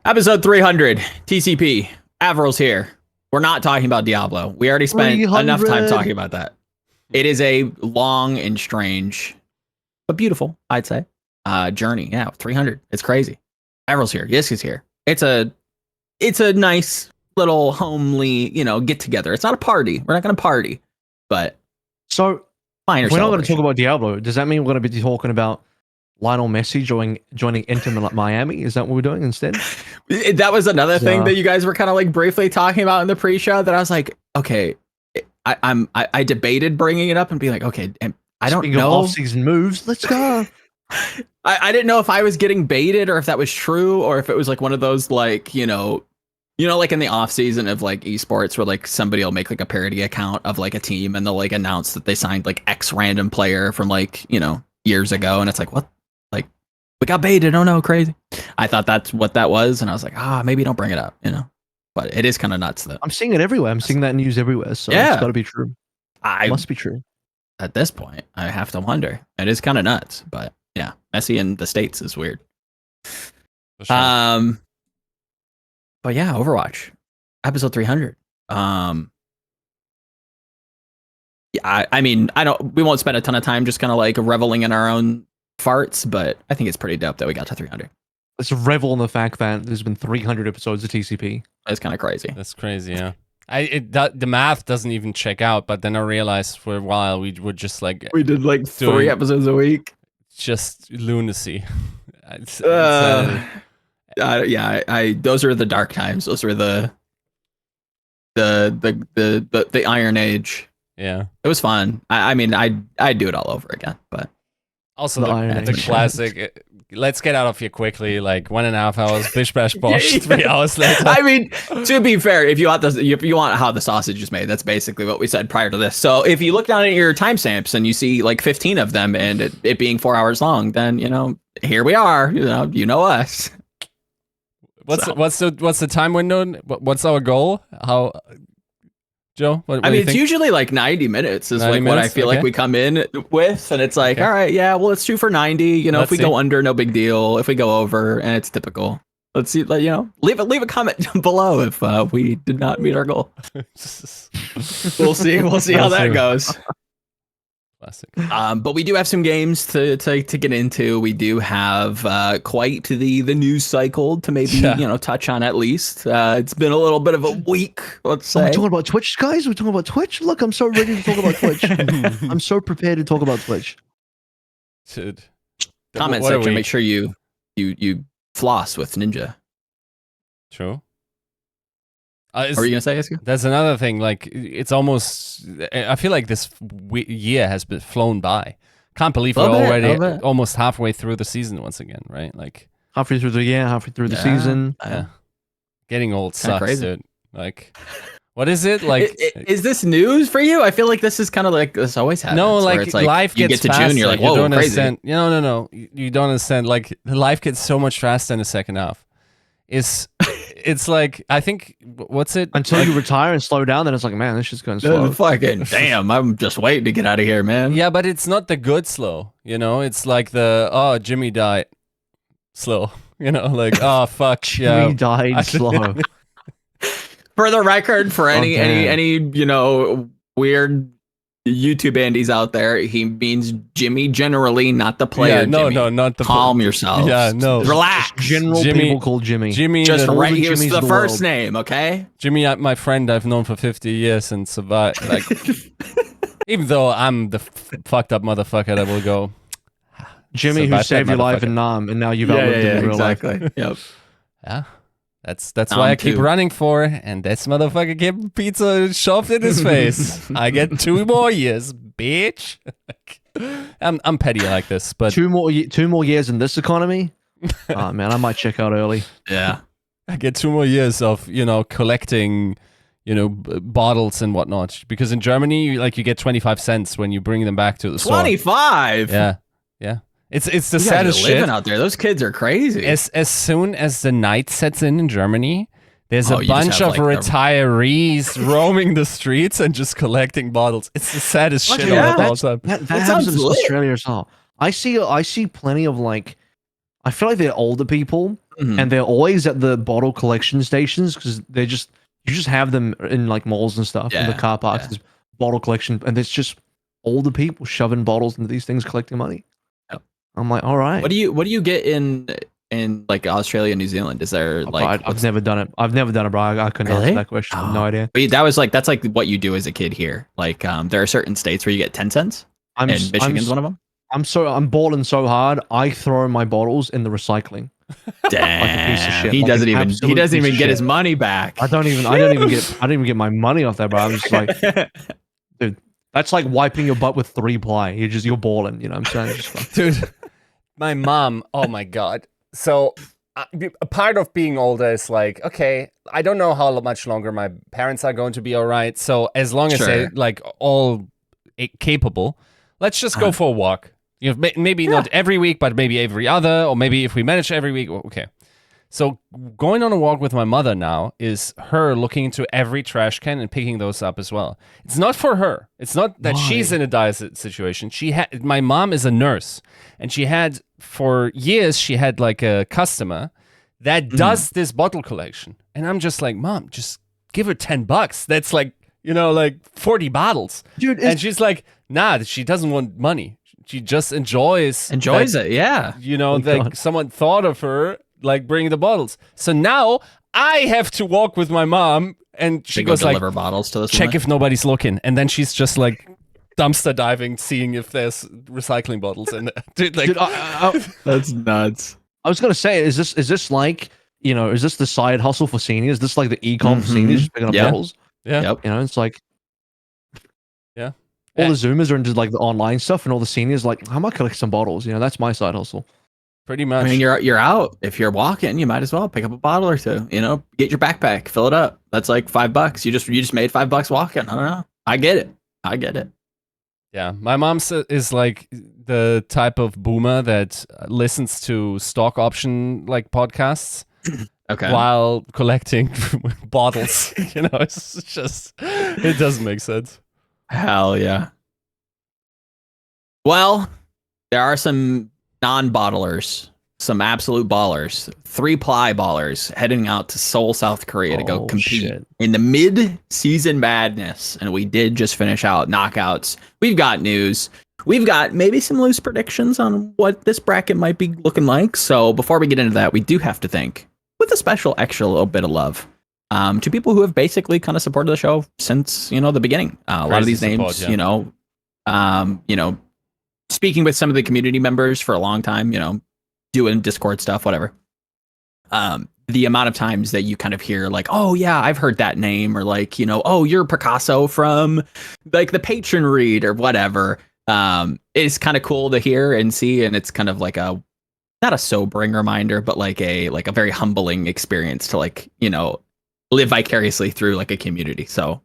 Episode 300, TCP. AVRL's here. We're not talking about Diablo. We already spent enough time talking about that. It is a long and strange, but beautiful, I'd say, journey. Yeah, 300. It's crazy. AVRL's here. Yiska's here. It's a nice little homely, get together. It's not a party. We're not going to party, but so we're not going to talk about Diablo. Does that mean we're going to be talking about Lionel Messi joining Inter Miami? Is that what we're doing instead? That was another thing that you guys were kind of like briefly talking about in the pre-show that I was like, okay, I debated bringing it up and being like, okay, and I don't know off-season moves. Let's go. I didn't know if I was getting baited or if that was true or if it was like one of those like, like in the off season of like esports where like somebody will make like a parody account of like a team and they'll like announce that they signed like X random player from like, years ago. And it's like, what? Like we got baited. Oh no, crazy. I thought that's what that was. And I was like, maybe don't bring it up, but it is kind of nuts though. I'm seeing it everywhere. I'm seeing that news everywhere. So it's gotta be true. It must be true. At this point, I have to wonder. It is kind of nuts, but yeah, Messi in the States is weird. Sure. But yeah, Overwatch, episode 300. Yeah, I mean, we won't spend a ton of time just kind of like reveling in our own farts, but I think it's pretty dope that we got to 300. Let's revel in the fact that there's been 300 episodes of TCP. That's kind of crazy. That's crazy, yeah. The math doesn't even check out, but then I realized for a while we were just like... We did like 3 episodes a week. Just lunacy. Yeah, those are the dark times. Those were the Iron Age. Yeah, it was fun. I mean, I'd do it all over again. But also the classic. Let's get out of here quickly. Like 1.5 hours, bish bash bosh. 3 hours later. I mean, to be fair, if you want how the sausage is made, that's basically what we said prior to this. So if you look down at your timestamps and you see like 15 of them and it being 4 hours long, then here we are. You know us. What's the time window? What's our goal? How, Joe? What I mean, it's usually like 90 minutes is 90 like minutes? What I feel like we come in with, and it's like, all right, yeah, well, let's shoot for 90. If we go under, no big deal. If we go over, and it's typical. Let's see, leave a comment below if we did not meet our goal. We'll see how that goes. Classic. But we do have some games to get into. We do have quite the news cycle to maybe touch on at least. It's been a little bit of a week, let's say. We're talking about Twitch, guys. We're talking about Twitch. Look, I'm so ready to talk about Twitch. I'm so prepared to talk about Twitch. Dude. Comment section. Make sure you floss with Ninja. True. What were you gonna say, Iska? That's another thing. Like, it's almost. I feel like this year has been flown by. Can't believe we're already almost halfway through the season once again, right? Like halfway through the year, halfway through the season. Yeah. Getting old sucks, dude. Like, what is it like? Is this news for you? I feel like this is kind of like this always happens. No, like, it's like life gets you get to June, you're like, whoa, you don't crazy. Understand. No. You don't understand. Like, life gets so much faster in the second half. It's like, I think, what's it? Until you retire and slow down, then it's like, man, this shit's going slow. Fucking damn, I'm just waiting to get out of here, man. Yeah, but it's not the good slow, It's like the, Jimmy died slow, like, oh, fuck, Jimmy died slow. For the record, for any weird YouTube Andy's out there, he means Jimmy generally, not the player. Yeah, no, Jimmy. Not the Calm yourself. Yeah, no. Relax. General people call Jimmy. Just right here's the first name, okay? Jimmy, my friend I've known for 50 years and survived. Like, even though I'm the fucked up motherfucker that will go. Jimmy, who saved your life in Nam, and now you've outlived it in real life. Yep. Yeah. That's why I keep running for, and this motherfucker kept pizza shoved in his face. I get 2 more years, bitch. I'm petty like this, but 2 more years in this economy. Oh man, I might check out early. Yeah, I get 2 more years of collecting, bottles and whatnot. Because in Germany, you get 25 cents when you bring them back to the store. 25. Yeah. It's the saddest shit. Living out there, those kids are crazy. As soon as the night sets in Germany, there's a bunch of retirees roaming the streets and just collecting bottles. It's the saddest shit of all time. That happens in Australia as well. I see plenty of I feel like they're older people and they're always at the bottle collection stations because you just have them in like malls and stuff in the car parks. There's bottle collection, and there's just all the people shoving bottles into these things collecting money. Yep. I'm like, all right. What do you get in like Australia and New Zealand? Is there like I've never done it. I've never done it, bro. I couldn't answer that question. I have no idea. But that's like what you do as a kid here. Like there are certain states where you get 10 cents. And Michigan's one of them. I'm balling so hard. I throw my bottles in the recycling. Damn. Like a piece of shit. He doesn't even get his money back. I don't even get my money off that, bro. I'm just like, dude, that's like wiping your butt with 3-ply. You're balling, you know what I'm saying? Dude, my mom, oh my God. So a part of being older is like, okay, I don't know how much longer my parents are going to be all right. So as long as they're like all capable, let's just go for a walk. You know, maybe not every week, but maybe every other, or maybe if we manage every week, okay. So going on a walk with my mother now is her looking into every trash can and picking those up as well. It's not for her. It's not that she's in a dire situation. My mom is a nurse, and for years she had like a customer that does this bottle collection, and I'm just like, Mom, just give her $10. That's like, you know, like 40 bottles, dude. And she's like, nah, she doesn't want money. She just enjoys it. Yeah, you know, like someone thought of her. Like bringing the bottles. So now I have to walk with my mom, and she goes like, deliver bottles to this check woman? If nobody's looking, and then she's just like dumpster diving, seeing if there's recycling bottles in there. Dude, that's nuts. I was gonna say, is this like, you know, is this the side hustle for seniors? Is this like the e-com for seniors, just picking up bottles? Yeah. Yep. You know, it's like, yeah. All the Zoomers are into like the online stuff, and all the seniors like, I might collect some bottles. You know, that's my side hustle. Pretty much. I mean, you're out. If you're walking, you might as well pick up a bottle or two. You know, get your backpack, fill it up. That's like $5. You just made $5 walking. I don't know. I get it. Yeah, my mom is like the type of boomer that listens to stock option like podcasts, while collecting bottles. You know, it's just it doesn't make sense. Hell yeah. Well, there are some non-bottlers, some absolute ballers, 3-ply ballers heading out to Seoul, South Korea to go compete in the Midseason Madness. And we did just finish out knockouts. We've got news. We've got maybe some loose predictions on what this bracket might be looking like. So before we get into that, we do have to thank, with a special extra little bit of love, to people who have basically kind of supported the show since, you know, the beginning. A lot of these names, you know, speaking with some of the community members for a long time, you know, doing Discord stuff, whatever. The amount of times that you kind of hear like, oh yeah, I've heard that name, or like, you know, oh, you're Picasso from like the patron read or whatever. It's kind of cool to hear and see, and it's kind of like not a sobering reminder, but like a very humbling experience to, like, you know, live vicariously through like a community. So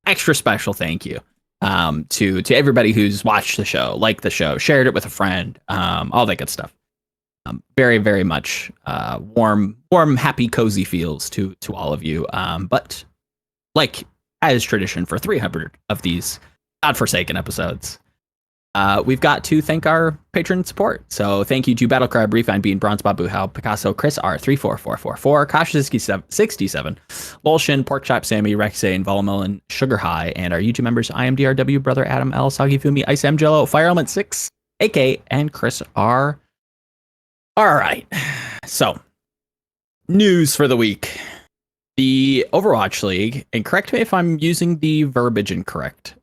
extra special thank you to everybody who's watched the show, liked the show, shared it with a friend, all that good stuff. Very, very much warm, happy, cozy feels to all of you. But like as tradition for 300 of these godforsaken episodes, we've got to thank our patron support. So thank you to Battlecry, Refine Bean, Bronze Babu How, Picasso, Chris R34444, Kasha67, Lolshin, Porkchop Sammy, Rexane, Volmelon, Sugar High, and our YouTube members IMDRW, Brother Adam L, Sagi Fumi, Ice M Jello, Fire Element 6, AK, and Chris R. All right. So news for the week. The Overwatch League, and correct me if I'm using the verbiage incorrect,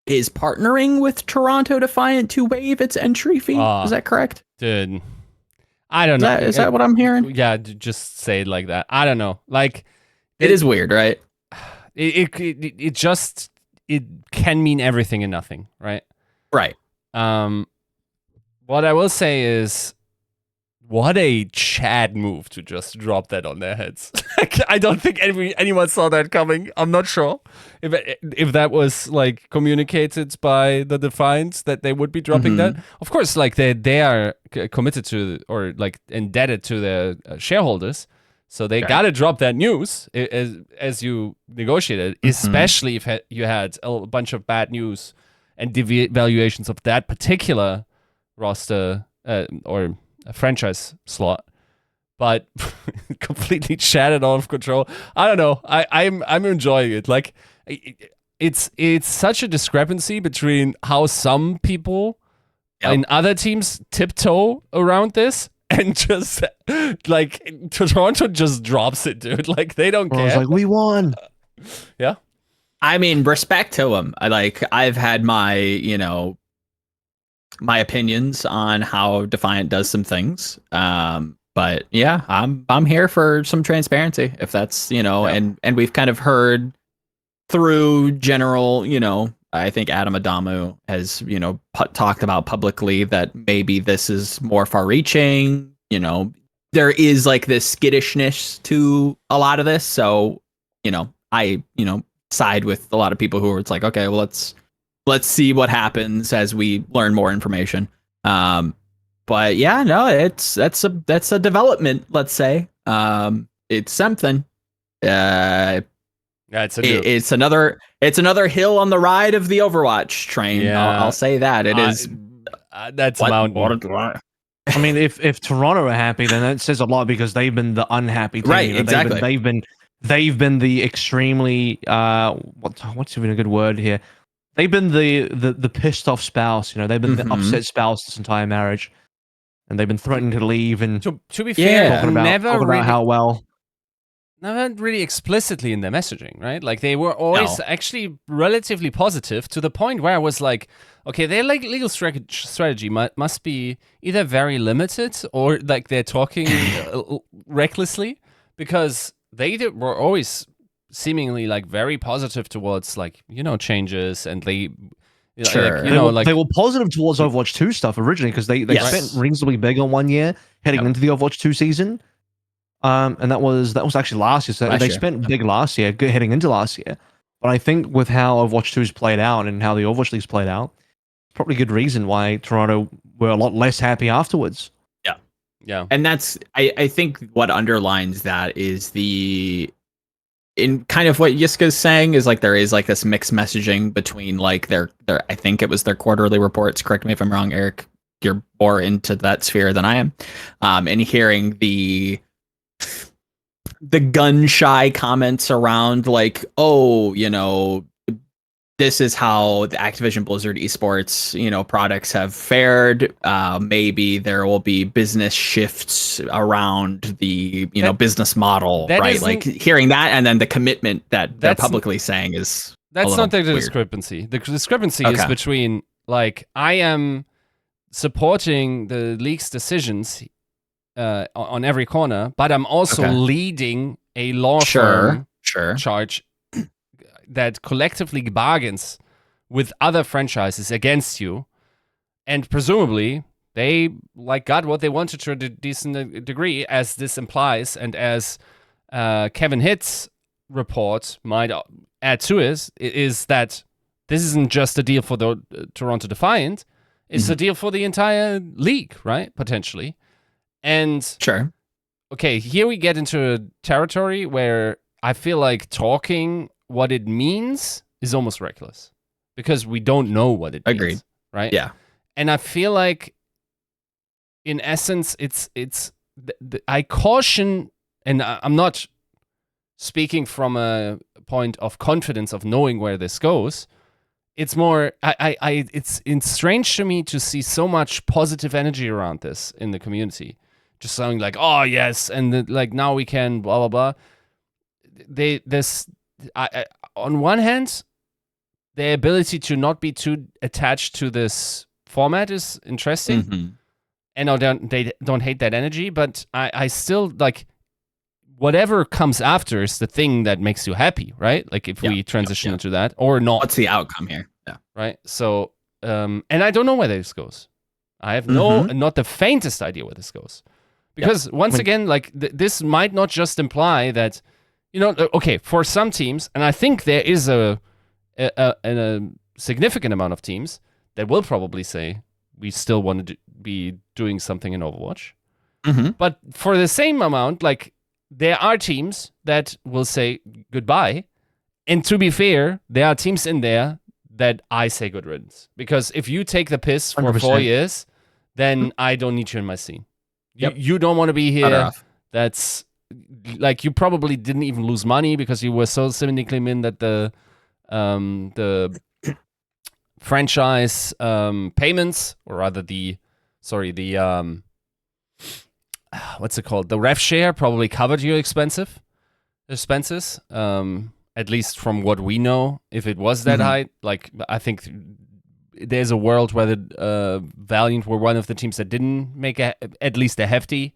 is partnering with Toronto Defiant to waive its entry fee. Is that correct? Dude, I don't know. Is that what I'm hearing? Yeah, just say it like that. I don't know. Like, it is weird, right? It just can mean everything and nothing, right? Right. What I will say is, what a Chad move to just drop that on their heads. I don't think anyone saw that coming. I'm not sure if that was like communicated by the Defiants that they would be dropping that. Of course, like they are committed to, or like indebted to their shareholders, so they gotta drop that news as you negotiated, especially if you had a bunch of bad news and devaluations of that particular roster or a franchise slot. but completely chatted out of control. I don't know. I'm enjoying it. Like it's such a discrepancy between how some people in other teams tiptoe around this and just like Toronto just drops it, dude. Like they don't care. It's like we won. Yeah. I mean, respect to them. I've had my, my opinions on how Defiant does some things. But yeah, I'm here for some transparency if that's, and we've kind of heard through general, I think Adam Adamu has, talked about publicly that maybe this is more far reaching, there is like this skittishness to a lot of this. So, I, side with a lot of people who are, it's like, okay, well, let's see what happens as we learn more information. But yeah, no, that's a development, let's say. It's something. It's another hill on the ride of the Overwatch train. Yeah. I'll say that it is. That's a mountain. I mean, if Toronto are happy, then that says a lot because they've been the unhappy team. Right, exactly. They've been the extremely what's even a good word here? They've been the pissed off spouse. They've been the upset spouse this entire marriage, and they've been threatening to leave. And to be fair, talking about how well. Not really explicitly in their messaging, right? Like they were always actually relatively positive to the point where I was like, okay, their legal strategy must be either very limited or like they're talking recklessly, because they were always seemingly like very positive towards like changes, and they they were positive towards Overwatch 2 stuff originally because they spent reasonably big on 1 year heading into the Overwatch 2 season. And that was actually last year. So they spent big last year, heading into last year. But I think with how Overwatch 2's played out and how the Overwatch League's played out, probably a good reason why Toronto were a lot less happy afterwards. Yeah. And that's, I think what underlines that is in kind of what Yiska's saying is like there is like this mixed messaging between like their I think it was their quarterly reports. Correct me if I'm wrong, Eric. You're more into that sphere than I am. And hearing the gun shy comments around like, this is how the Activision Blizzard esports, products have fared. Maybe there will be business shifts around the, business model, right? Like hearing that, and then the commitment that they're publicly saying is that's not the weird. discrepancy. The discrepancy is between like I am supporting the league's decisions on every corner, but I'm also leading a law firm charge that collectively bargains with other franchises against you, and presumably they got what they wanted to a decent degree, as this implies, and as Kevin Hitt's report might add to it, is that this isn't just a deal for the Toronto Defiant, it's a deal for the entire league, right? Potentially. And okay, here we get into a territory where I feel like talking what it means is almost reckless because we don't know what it means. Right? Yeah. And I feel like, in essence, I caution, and I'm not speaking from a point of confidence of knowing where this goes. It's more, it's strange to me to see so much positive energy around this in the community. Just sounding like, oh yes, and like now we can blah blah blah. On one hand, their ability to not be too attached to this format is interesting, and they don't hate that energy. But I still like whatever comes after is the thing that makes you happy, right? Like if we transition into that or not. What's the outcome here? Yeah. Right. So, and I don't know where this goes. I have not the faintest idea where this goes. Because once again, like this might not just imply that, okay, for some teams, and I think there is a significant amount of teams that will probably say we still want to be doing something in Overwatch. But for the same amount, like there are teams that will say goodbye. And to be fair, there are teams in there that I say good riddance. Because if you take the piss for 4 years, then I don't need you in my scene. You don't want to be here that's like you probably didn't even lose money because you were so cynically in that the franchise payments, or rather the what's it called? The rev share probably covered your expenses. At least from what we know, if it was that high, like I think there's a world where the Valiant were one of the teams that didn't make at least a hefty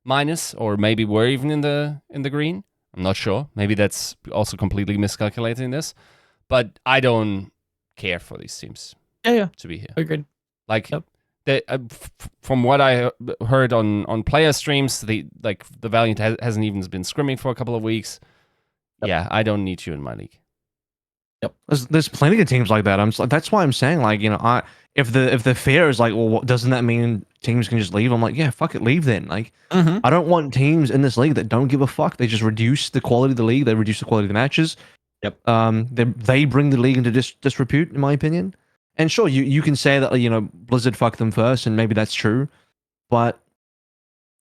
minus, or maybe were even in the green. I'm not sure. Maybe that's also completely miscalculating this, but I don't care for these teams. Yeah, to be here. Agreed. Like, from what I heard on player streams, the Valiant hasn't even been scrimming for a couple of weeks. Yep. Yeah, I don't need you in my league. Yep, there's plenty of teams like that. That's why I'm saying, like, you know, if the fear is like, well, doesn't that mean teams can just leave? I'm like, yeah, fuck it, leave then. Like, I don't want teams in this league that don't give a fuck. They just reduce the quality of the league. They reduce the quality of the matches. Yep. They bring the league into disrepute, in my opinion. And sure, you can say that, you know, Blizzard fucked them first, and maybe that's true. But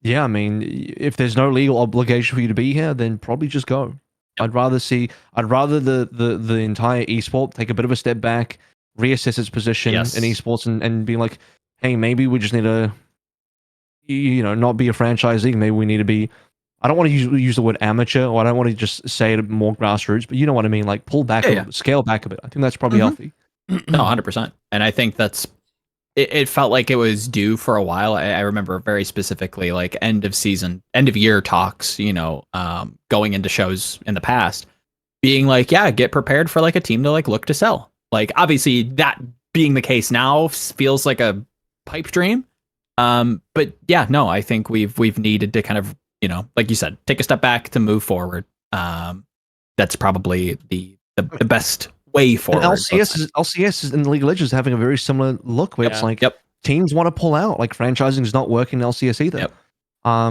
yeah, I mean, if there's no legal obligation for you to be here, then probably just go. I'd rather the entire esport take a bit of a step back, reassess its position in esports, and be like, hey, maybe we just need to, you know, not be a franchise league. Maybe we need to be, I don't want to use the word amateur, or I don't want to just say it more grassroots, but you know what I mean? Like, pull back a little bit, scale back a bit. I think that's probably healthy. No, 100%. And I think it felt like it was due for a while. I remember very specifically, like, end of year talks, you know, going into shows in the past, being like, yeah, get prepared for like a team to like look to sell. Like, obviously that being the case now feels like a pipe dream. But yeah, no, I think we've needed to kind of, you know, like you said, take a step back to move forward. That's probably the best way forward. And LCS is in the League of Legends having a very similar look, where it's like teams want to pull out. Like, franchising is not working in LCS either. I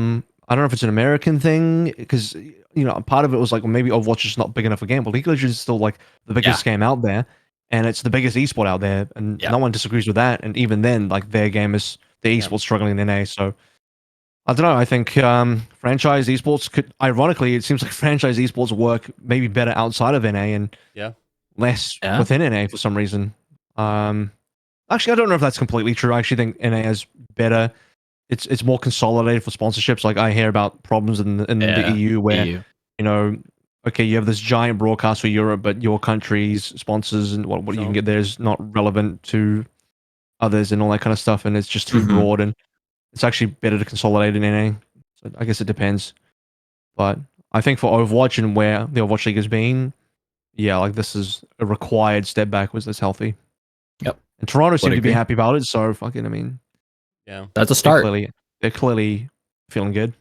don't know if it's an American thing, because, you know, part of it was like, well, maybe Overwatch is not big enough a game, but League of Legends is still like the biggest game out there, and it's the biggest esport out there, and no one disagrees with that. And even then, like, their game is the esport struggling in NA. So I don't know. I think franchise esports could, ironically, it seems like franchise esports work maybe better outside of NA and less within NA for some reason. Actually, I don't know if that's completely true. I actually think NA is better. It's more consolidated for sponsorships. Like, I hear about problems in the EU where you know, okay, you have this giant broadcast for Europe, but your country's sponsors and what you can get there is not relevant to others and all that kind of stuff, and it's just too broad. And it's actually better to consolidate in NA. So I guess it depends. But I think for Overwatch and where the Overwatch League has been, yeah, like, this is a required step backwards that's healthy. Yep. And Toronto seem to be happy about it, so fucking, I mean, that's a start. They're clearly feeling good.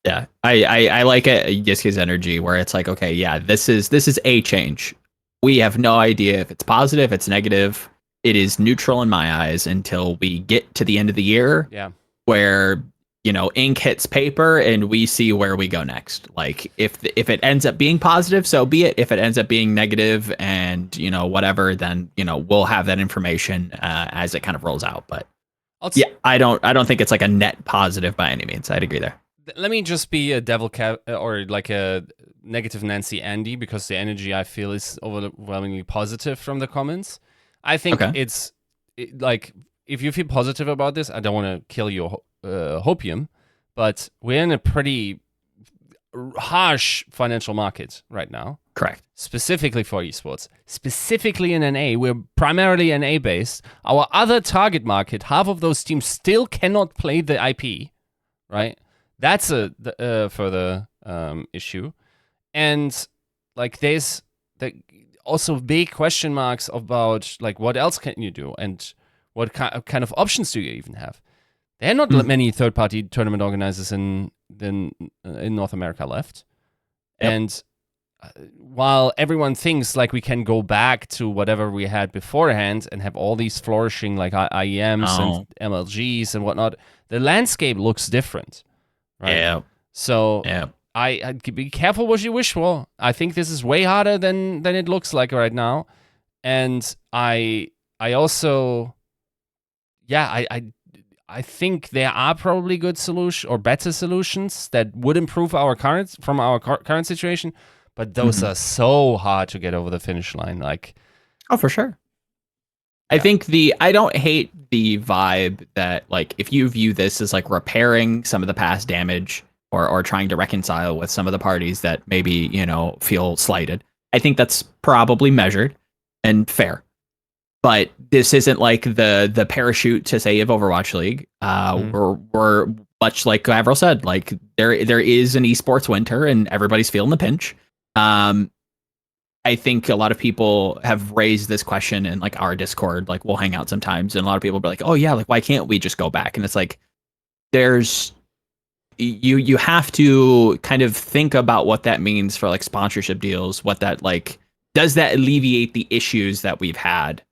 Yeah, I like it. Just his energy, where it's like, okay, yeah, this is a change. We have no idea if it's positive, it's negative. It is neutral in my eyes until we get to the end of the year. Yeah. Where, you know, ink hits paper and we see where we go next. Like, if it ends up being positive, so be it. If it ends up being negative and, you know, whatever, then, you know, we'll have that information as it kind of rolls out. But yeah, I don't think it's like a net positive by any means. I'd agree there. Let me just be a devil or like a negative Nancy Andy, because the energy I feel is overwhelmingly positive from the comments. I think it's like, if you feel positive about this, I don't want to kill your hopium, but we're in a pretty harsh financial market right now. Correct. Specifically for esports. Specifically in NA, we're primarily NA based. Our other target market, half of those teams still cannot play the IP, right? That's a further issue. And like, there's also big question marks about like, what else can you do, and what kind of options do you even have? There are not many third-party tournament organizers in North America left. And while everyone thinks like we can go back to whatever we had beforehand and have all these flourishing like IEMs and MLGs and whatnot, the landscape looks different. Right? Yeah. So I'd be careful what you wish for. I think this is way harder than it looks like right now. And I also, I think there are probably good solutions or better solutions that would improve our current situation, but those are so hard to get over the finish line. Like, oh, for sure. I think I don't hate the vibe that, like, if you view this as like repairing some of the past damage or trying to reconcile with some of the parties that maybe, you know, feel slighted. I think that's probably measured and fair. But this isn't like the parachute to save Overwatch League. We're much like AVRL said, like there is an esports winter and everybody's feeling the pinch. I think a lot of people have raised this question in like our Discord, like we'll hang out sometimes, and a lot of people will be like, oh yeah, like why can't we just go back? And it's like you have to kind of think about what that means for like sponsorship deals, what that like does that alleviate the issues that we've had?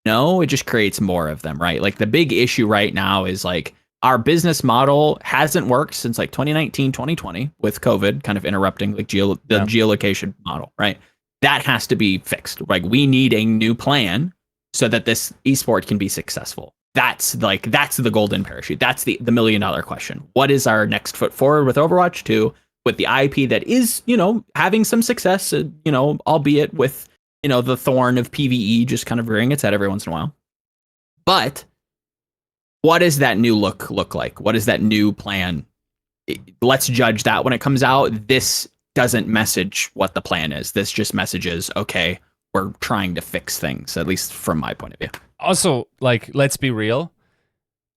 No, it just creates more of them, right? Like the big issue right now is like our business model hasn't worked since like 2019, 2020 with COVID kind of interrupting like geolocation model, right? That has to be fixed. Like we need a new plan so that this esport can be successful. That's the golden parachute. That's the $1 million question. What is our next foot forward with Overwatch 2 with the IP that is, you know, having some success, you know, albeit with, you know, the thorn of PvE just kind of rearing its head every once in a while. But what does that new look like? What is that new plan? Let's judge that when it comes out. This doesn't message what the plan is. This just messages, okay, we're trying to fix things, at least from my point of view. Also, like, let's be real.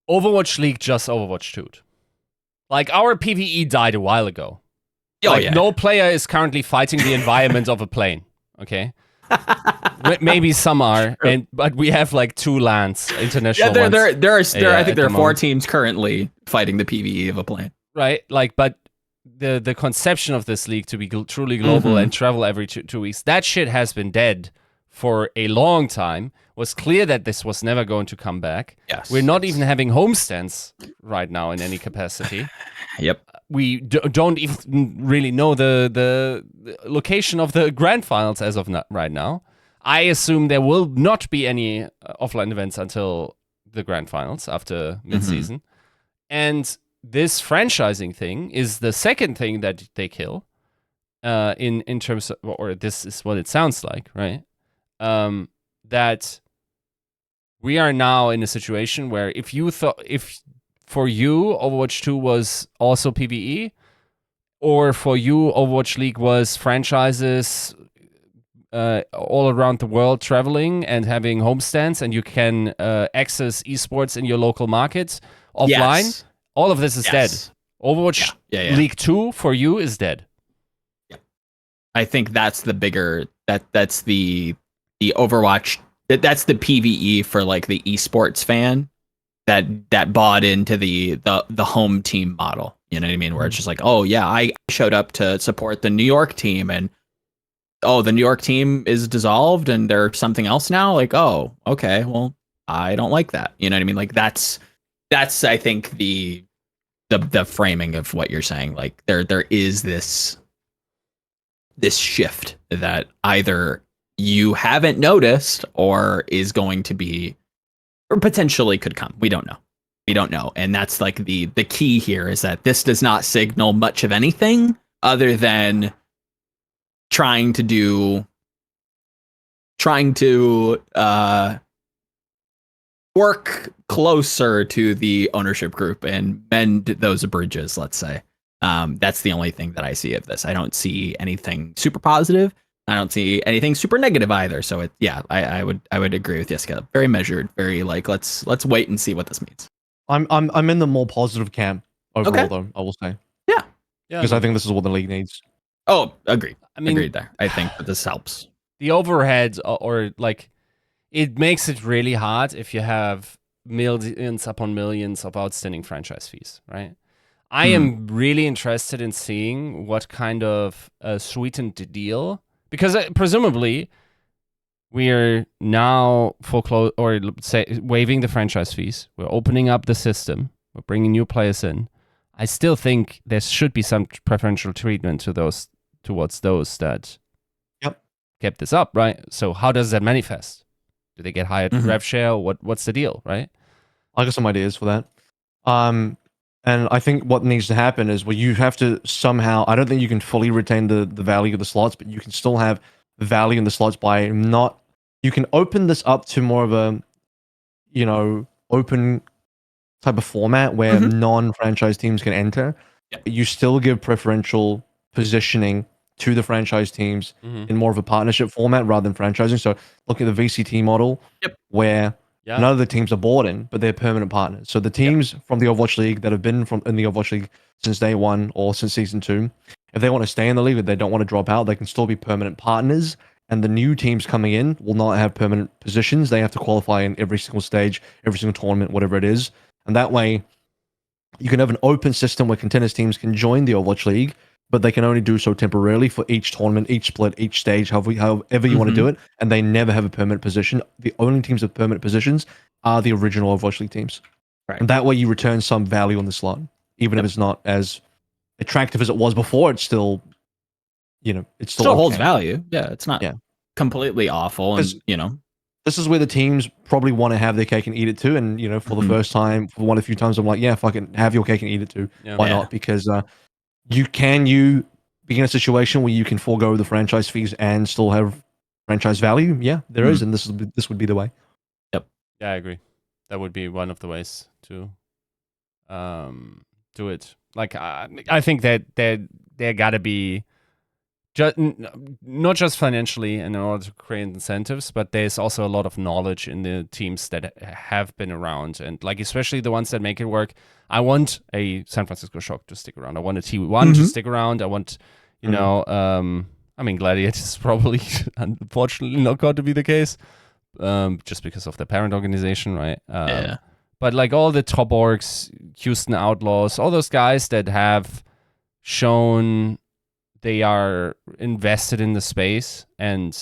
Overwatch League just Overwatch 2'd. Like, our PvE died a while ago. No player is currently fighting the environment of a plane, okay? Maybe some are, but we have like 2 lands, international ones. I think there are 4 teams currently fighting the PvE of a plane. Right, like, but the conception of this league to be truly global and travel every 2 weeks, that shit has been dead for a long time. Was clear that this was never going to come back. Yes, we're not even having homestands right now in any capacity. Yep. We don't even really know the location of the grand finals as of right now. I assume there will not be any offline events until the grand finals after midseason. And this franchising thing is the second thing that they kill in terms of, or this is what it sounds like, right? That we are now in a situation where if for you, Overwatch 2 was also PvE, or for you, Overwatch League was franchises all around the world traveling and having homestands, and you can access esports in your local markets offline, all of this is dead. Overwatch League 2 for you is dead. Yeah. I think that's the bigger, that's the Overwatch, that's the PvE for like the esports fan that bought into the home team model. You know what I mean? Where it's just like, oh yeah, I showed up to support the New York team, and oh, the New York team is dissolved and they're something else now. Like, oh, okay, well, I don't like that. You know what I mean? Like that's I think the framing of what you're saying. Like there is this shift that either you haven't noticed or is going to be, or potentially could come. We don't know. And that's like the key here is that this does not signal much of anything other than trying to work closer to the ownership group and mend those bridges, let's say. That's the only thing that I see of this. I don't see anything super positive. I don't see anything super negative either. So I would agree with Jessica. Very measured, very like let's wait and see what this means. I'm in the more positive camp overall though, I will say. Yeah. Because I think this is what the league needs. Oh, agreed. I mean, agreed there. I think that this helps. The overhead or like it makes it really hard if you have millions upon millions of outstanding franchise fees, right? I am really interested in seeing what kind of sweetened deal, because presumably we are now waiving the franchise fees. We're opening up the system. We're bringing new players in. I still think there should be some preferential treatment towards those that kept this up, right? So how does that manifest? Do they get higher rev share? What's the deal, right? I got some ideas for that. And I think what needs to happen is you have to somehow. I don't think you can fully retain the value of the slots, but you can still have value in the slots by not. You can open this up to more of a, open type of format where non-franchise teams can enter. Yep. You still give preferential positioning to the franchise teams in more of a partnership format rather than franchising. So look at the VCT model, where none of the teams are bought in, but they're permanent partners. So the teams from the Overwatch League that have been in the Overwatch League since day one or since season 2, if they want to stay in the league, if they don't want to drop out, they can still be permanent partners. And the new teams coming in will not have permanent positions. They have to qualify in every single stage, every single tournament, whatever it is. And that way, you can have an open system where contenders teams can join the Overwatch League, but they can only do so temporarily for each tournament, each split, each stage, however you want to do it, and they never have a permanent position. The only teams with permanent positions are the original Overwatch League teams. Right. And that way you return some value on the slot. Even if it's not as attractive as it was before, it's still, it still holds value. Yeah, it's not completely awful. And, this is where the teams probably want to have their cake and eat it too. And, for the first time, for one of the few times, I'm like, yeah, fucking have your cake and eat it too. Yeah. Why not? Because you be in a situation where you can forego the franchise fees and still have franchise value? Yeah, there is, and this would be the way. Yep. Yeah, I agree. That would be one of the ways to do it. Like, I think that there gotta be not just financially in order to create incentives, but there's also a lot of knowledge in the teams that have been around, and like especially the ones that make it work. I want a San Francisco Shock to stick around. I want a T1 to stick around. I want, I mean, Gladiators is probably unfortunately not going to be the case, just because of the parent organization, right? But like all the top orgs, Houston Outlaws, all those guys that have shown they are invested in the space and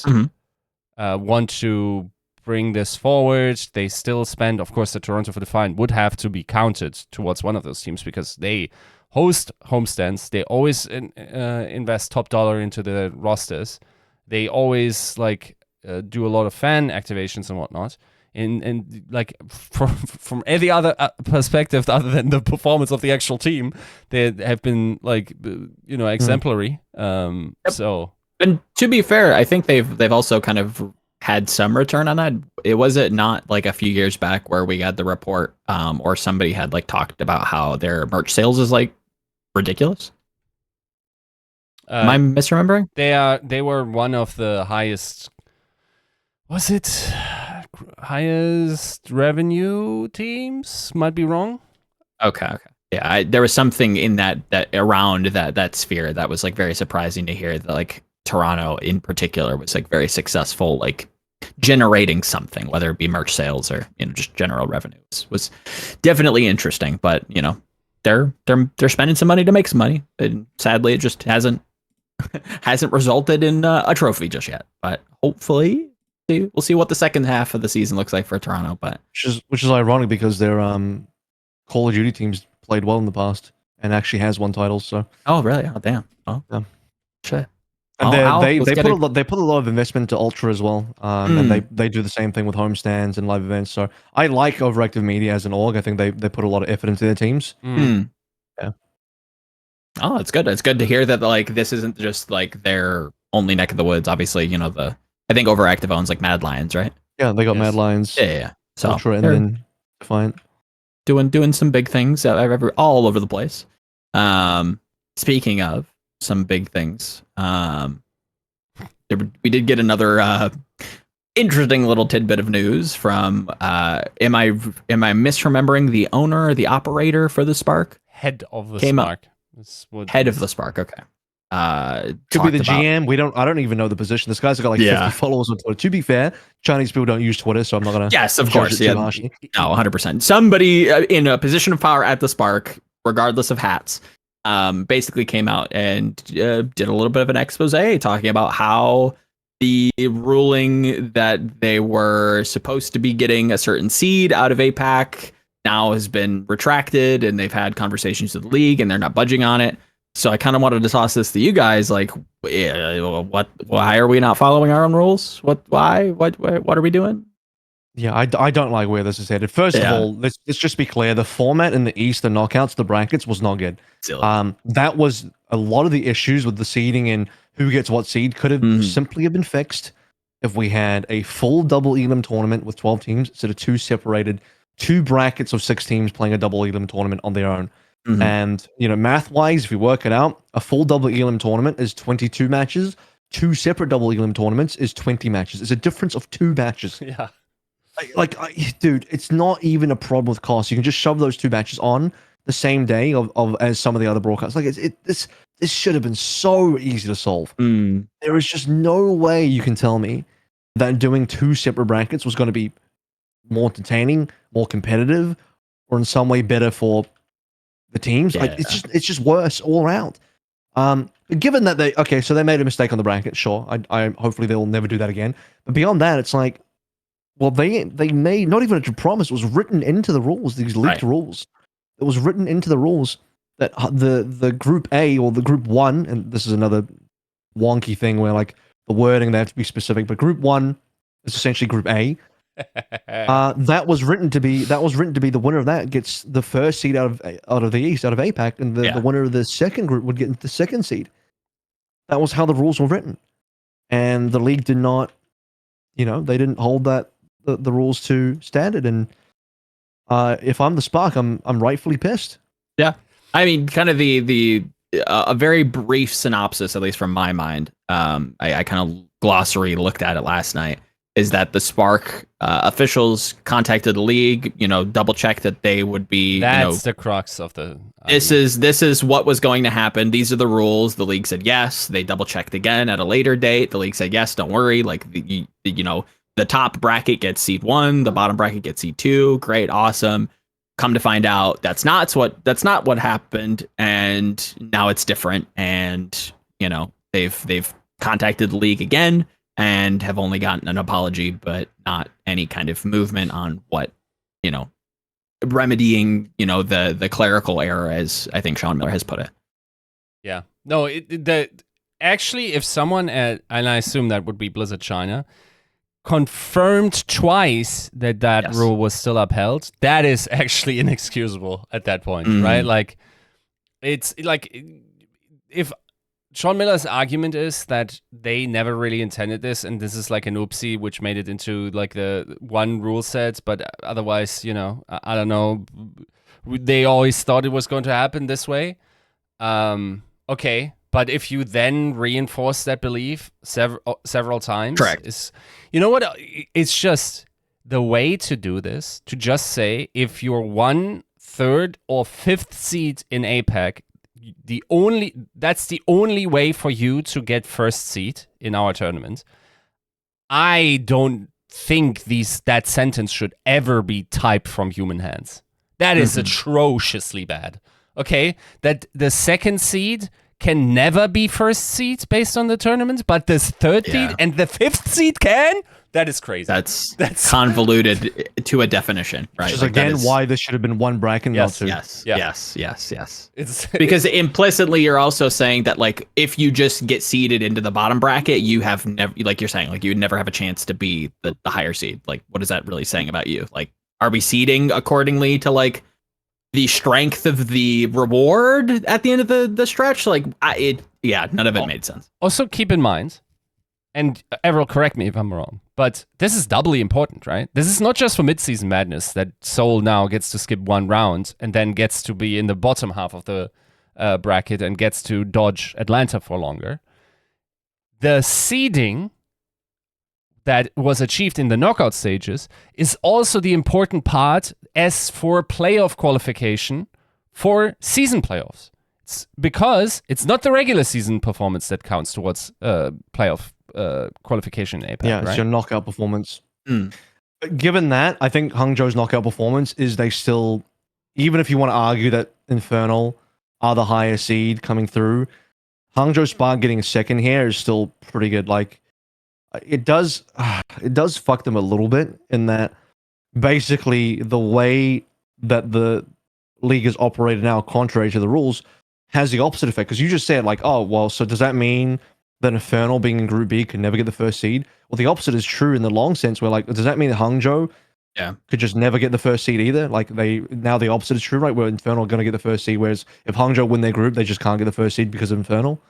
want to bring this forward. They still spend, of course, the Toronto for Defiant would have to be counted towards one of those teams because they host homestands. They always invest top dollar into the rosters. They always do a lot of fan activations and whatnot. And like from any other perspective other than the performance of the actual team, they have been exemplary. So, and to be fair, I think they've also kind of had some return on that. Was it not like a few years back where we got the report, or somebody had talked about how their merch sales is ridiculous? Am I misremembering? They were one of the highest. Was it highest revenue teams? Might be wrong. Okay. Yeah, there was something in that around that sphere that was very surprising to hear that Toronto in particular was very successful generating something, whether it be merch sales or just general revenues. Was definitely interesting, but they're spending some money to make some money, and sadly it just hasn't resulted in a trophy just yet. But hopefully we'll see what the second half of the season looks like for Toronto. But which is ironic because their Call of Duty teams played well in the past and actually has won titles. So really? Oh damn. Oh yeah. Shit. And they put a lot of investment into Ultra as well, and they do the same thing with homestands and live events. So I like Overactive Media as an org. I think they put a lot of effort into their teams. Yeah. Oh, it's good. It's good to hear that this isn't just their only neck of the woods. Obviously, I think Overactive owns Mad Lions, right? Yeah, they got Mad Lions. Yeah. So Ultra and then Defiant. Doing some big things all over the place. Speaking of some big things, we did get another interesting little tidbit of news from am I misremembering the owner or the operator for the Spark? Head of the Spark. Head of the Spark, okay. Could be the GM. I don't even know the position. This guy's got 50 followers on Twitter. To be fair, Chinese people don't use Twitter, so I'm not gonna. Yes, of course. Yeah. No, 100%. Somebody in a position of power at the Spark, regardless of hats, basically came out and did a little bit of an expose talking about how the ruling that they were supposed to be getting a certain seed out of APAC now has been retracted, and they've had conversations with the league and they're not budging on it. So I kind of wanted to toss this to you guys. Why are we not following our own rules? Why? What are we doing? Yeah, I don't like where this is headed. First of all, let's just be clear. The format in the East, the knockouts, the brackets was not good. That was a lot of the issues with the seeding and who gets what seed could have simply have been fixed if we had a full double elim tournament with 12 teams instead of two brackets of 6 teams playing a double elim tournament on their own. And, math-wise, if you work it out, a full double elim tournament is 22 matches. 2 separate double elim tournaments is 20 matches. It's a difference of 2 matches. Yeah. Dude, it's not even a problem with cost. You can just shove those 2 matches on the same day as some of the other broadcasts. This should have been so easy to solve. There is just no way you can tell me that doing 2 separate brackets was going to be more entertaining, more competitive, or in some way better for the teams. It's just worse all around. But given that they made a mistake on the bracket, sure. I hopefully they'll never do that again. But beyond that, it's like, well, they made not even a promise. It was written into the rules. These leaked rules. It was written into the rules that the group A or the group 1, and this is another wonky thing where like the wording they have to be specific. But group 1 is essentially group A. That was written to be the winner of that gets the first seed out of the East, out of APAC, and the winner of the second group would get the second seed. That was how the rules were written, and the league did not, they didn't hold the rules to standard. And if I'm the Spark, I'm rightfully pissed. Yeah, I mean, kind of a very brief synopsis, at least from my mind. I kind of glossary looked at it last night. Is that the Spark officials contacted the league, double check that they would be. That's the crux of the. This is what was going to happen. These are the rules. The league said yes. They double checked again at a later date. The league said yes. Don't worry. Like the top bracket gets seed 1, the bottom bracket gets seed 2. Great, awesome. Come to find out, that's not what happened, and now it's different. And they've contacted the league again. And have only gotten an apology, but not any kind of movement on what, remedying, the clerical error, as I think Sean Miller has put it. Yeah. No, actually, if someone and I assume that would be Blizzard China, confirmed twice that rule was still upheld, that is actually inexcusable at that point, right? Like, it's like, if Sean Miller's argument is that they never really intended this, and this is like an oopsie, which made it into like the one rule set, but otherwise, I don't know, they always thought it was going to happen this way. Okay, but if you then reinforce that belief several times, correct. You know what? It's just the way to do this, to just say, if you're 1, 3rd, or 5th seed in APAC, that's the only way for you to get first seed in our tournament. I don't think that sentence should ever be typed from human hands. That is atrociously bad. Okay, that the second seed can never be first seed based on the tournament, but the 3rd seed and the 5th seed can. That is crazy. That's convoluted to a definition, right? Which is again why this should have been 1 bracket, not 2. Yes. It's because implicitly you're also saying that like if you just get seeded into the bottom bracket, you have never, like you're saying, like you would never have a chance to be the higher seed. Like, what is that really saying about you? Like, are we seeding accordingly to like the strength of the reward at the end of the stretch? Like, none of it made sense. Also, keep in mind, and AVRL, correct me if I'm wrong, but this is doubly important, right? This is not just for Midseason Madness that Seoul now gets to skip 1 round and then gets to be in the bottom half of the bracket and gets to dodge Atlanta for longer. The seeding that was achieved in the knockout stages is also the important part as for playoff qualification for season playoffs. It's because it's not the regular season performance that counts towards playoff qualification in APAC. Yeah, right? It's your knockout performance. But given that, I think Hangzhou's knockout performance is they still, even if you want to argue that Infernal are the higher seed coming through, Hangzhou Spark getting a second here is still pretty good. Like, it does fuck them a little bit in that basically the way that the league is operated now, contrary to the rules, has the opposite effect. Because you just said like, oh well, so does that mean that Infernal being in Group B could never get the first seed. Well, the opposite is true in the long sense, where like, does that mean that Hangzhou could just never get the first seed either? Like now the opposite is true, right? Where Infernal are going to get the first seed, whereas if Hangzhou win their group, they just can't get the first seed because of Infernal.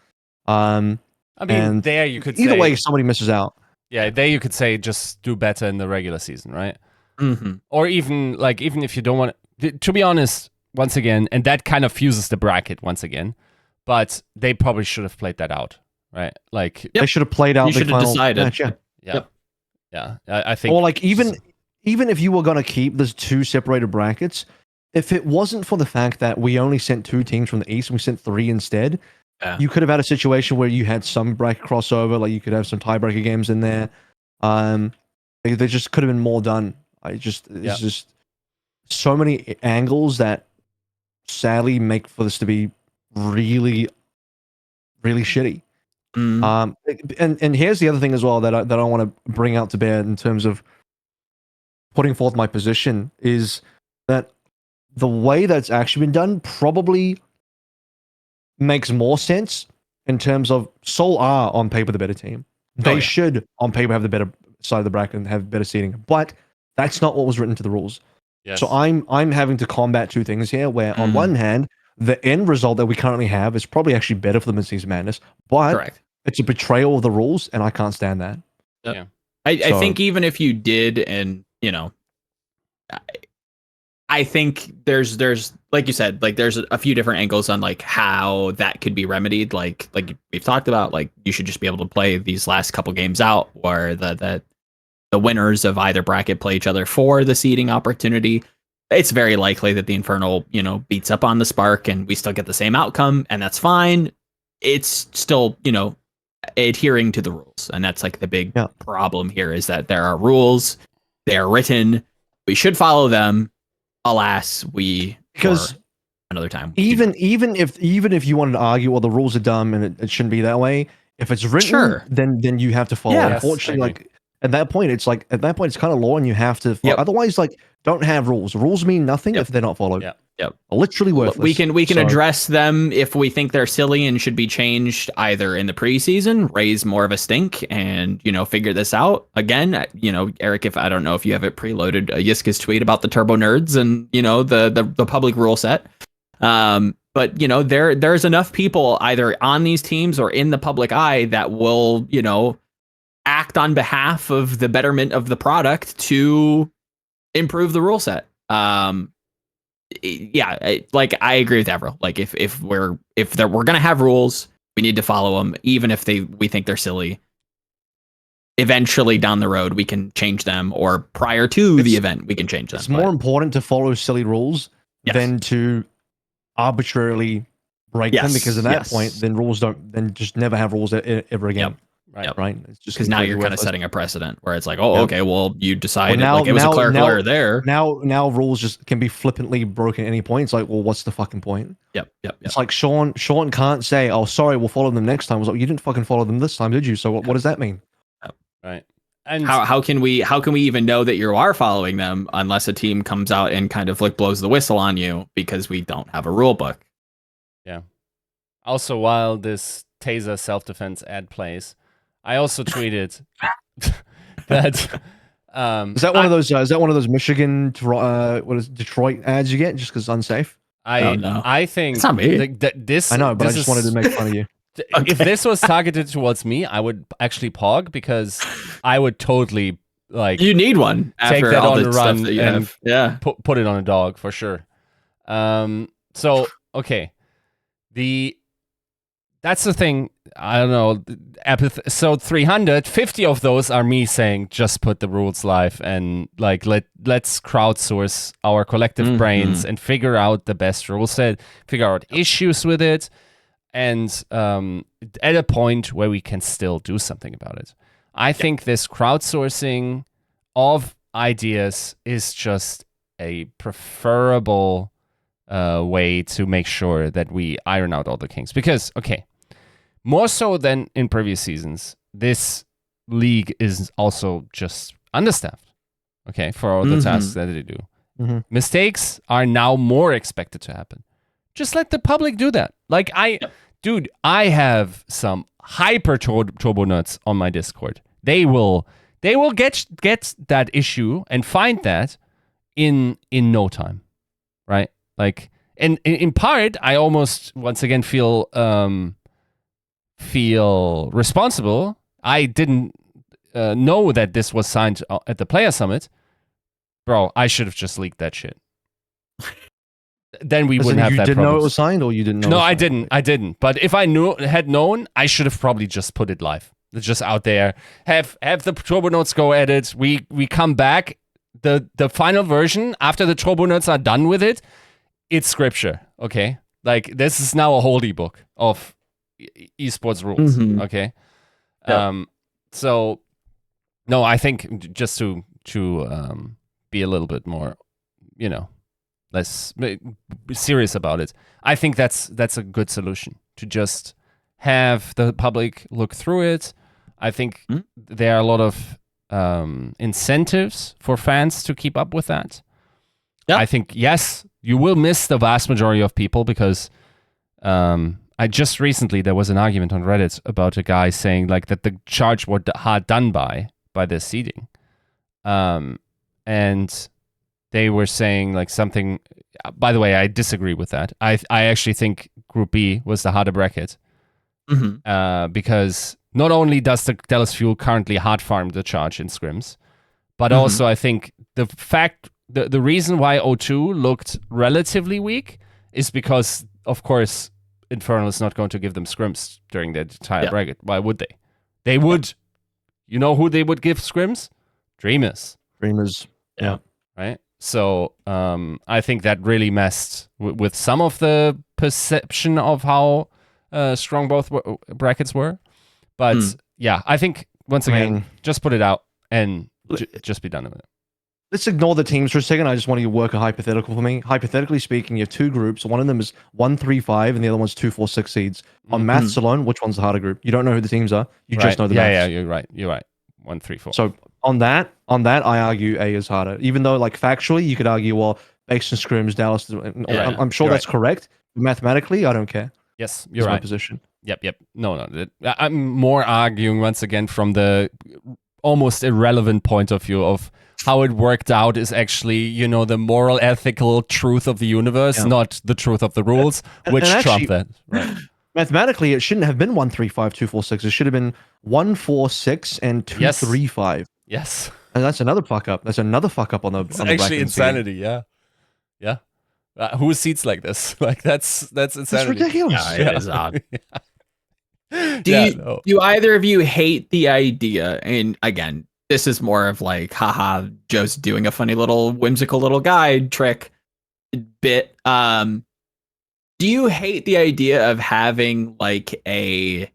I mean, there you could either say, way, somebody misses out. Yeah, there you could say just do better in the regular season, right? Mm-hmm. Or even if you don't want to be honest, once again, and that kind of fuses the bracket once again, but they probably should have played that out, right? Like they should have played out. You should have decided. Match, yeah. I think. Or like even if you were going to keep those two separated brackets, if it wasn't for the fact that we only sent 2 teams from the East and we sent 3 instead, you could have had a situation where you had some bracket crossover, like you could have some tiebreaker games in there. There just could have been more done. It's just so many angles that sadly make for this to be really, really shitty. And here's the other thing as well that I want to bring out to bear in terms of putting forth my position is that the way that's actually been done probably makes more sense in terms of Seoul are on paper the better team. They should on paper have the better side of the bracket and have better seating, but that's not what was written to the rules. Yes. So I'm having to combat 2 things here, where on one hand, the end result that we currently have is probably actually better for the Midseason Madness, but it's a betrayal of the rules, and I can't stand that. Yeah. I think even if you did, and you know, I think there's like you said, like there's a few different angles on like how that could be remedied. Like we've talked about, like you should just be able to play these last couple games out, where the winners of either bracket play each other for the seeding opportunity. It's very likely that the Infernal, you know, beats up on the Spark and we still get the same outcome, and that's fine. It's still, you know, adhering to the rules, and that's like the big problem here is that there are rules, they are written, we should follow them. Alas, because another time. Even if you wanted to argue, well, the rules are dumb and it shouldn't be that way. If it's written, then you have to follow. Yeah, unfortunately, like at that point, it's kind of law, and you have to. Otherwise, like, don't have rules. Rules mean nothing if they're not followed. Yep. Literally worthless. We can address them if we think they're silly and should be changed either in the preseason, raise more of a stink, and, you know, figure this out. Again, you know, Eric, if I don't know if you have it preloaded, Yiska's tweet about the turbo nerds and, you know, the public rule set. But, you know, there's enough people either on these teams or in the public eye that will, you know, act on behalf of the betterment of the product to improve the rule set. Like I agree with AVRL. Like if we're gonna have rules, we need to follow them, even if we think they're silly. Eventually down the road, we can change them, or prior to the event, we can change them. It's more important to follow silly rules than to arbitrarily break them, because at that point, then just never have rules ever again. Right. It's just because now you're kind of setting a precedent where it's like, okay, well, you decided like it was a clerical error there. Now rules just can be flippantly broken at any point. It's like, well, what's the fucking point? Yep. It's like Sean can't say, oh, sorry, we'll follow them next time. I was like, you didn't fucking follow them this time, did you? So what does that mean? Right. And how can we even know that you are following them unless a team comes out and kind of like blows the whistle on you because we don't have a rule book? Yeah. Also, while this Taser self-defense ad plays, I also tweeted that is that one of those Michigan Detroit ads you get just because it's unsafe? I think it's not me. This I know, but I just wanted to make fun of you. If this was targeted towards me, I would actually pog, because I would totally like. You need one after take that all on the the stuff run that you and have. put it on a dog for sure. So okay, that's the thing. I don't know. So 350 of those are me saying, just put the rules live and like let's crowdsource our collective brains and figure out the best rule set, figure out issues with it, and at a point where we can still do something about it. I think this crowdsourcing of ideas is just a preferable way to make sure that we iron out all the kinks. Because, okay, more so than in previous seasons, this league is also just understaffed, okay, for all the tasks that they do. Mistakes are now more expected to happen. Just let the public do that. Like, dude, I have some hyper turbo nuts on my Discord. They will get that issue and find that in no time, right? Like, and in part, I almost once again feel responsible. I didn't know that this was signed at the Player Summit. Bro, I should have just leaked that shit. Then we wouldn't have that problem. You didn't know it was signed, or you didn't know? No, I didn't. But if I had known, I should have probably just put it live. It's just out there. Have the Turbo Notes go at it. We come back. The final version, after the Turbo Notes are done with it, it's scripture. Okay, like this is now a holy book of esports rules. Mm-hmm. Okay, yeah. So no, I think just to be a little bit more, less serious about it. I think that's a good solution, to just have the public look through it. I think there are a lot of incentives for fans to keep up with that. Yeah. I think, yes, you will miss the vast majority of people because I just recently, there was an argument on Reddit about a guy saying like that the charge was hard done by their seeding. And they were saying like something, by the way, I disagree with that. I actually think Group B was the harder bracket. Because not only does the Dallas Fuel currently hard farm the charge in scrims, but also I think the reason why O2 looked relatively weak is because, of course, Infernal is not going to give them scrims during their entire bracket. Why would they? They would. You know who they would give scrims? Dreamers. Yeah. Right? So I think that really messed with some of the perception of how strong both brackets were. But yeah, I think, once again, just put it out and just be done with it. Let's ignore the teams for a second. I just want you to work a hypothetical for me. Hypothetically speaking, you have two groups. One of them is 1, 3, 5, and the other one's 2, 4, 6 seeds. On maths alone, which one's the harder group? You don't know who the teams are. You just know the maths. Yeah, you're right. 1, 3, 4. So on that, I argue A is harder. Even though, like, factually, you could argue, well, based on scrims, Dallas. I'm sure that's correct. Mathematically, I don't care. Yes, you're right. My position. Yep. No. I'm more arguing once again from the almost irrelevant point of view of how it worked out is actually, the moral, ethical truth of the universe, not the truth of the rules, which trump that. Right. Mathematically, it shouldn't have been 1, 3, 5, 2, 4, 6. It should have been 1, 4, 6, and 2, 3, 5. Yes. And that's another fuck up. That's another fuck up on the. It's actually insanity. Yeah. Who seats like this? Like that's insanity. It's ridiculous. Yeah, it is odd. Do either of you hate the idea? And again, this is more of like, haha, Joe's doing a funny little whimsical little guide trick bit. Do you hate the idea of having like a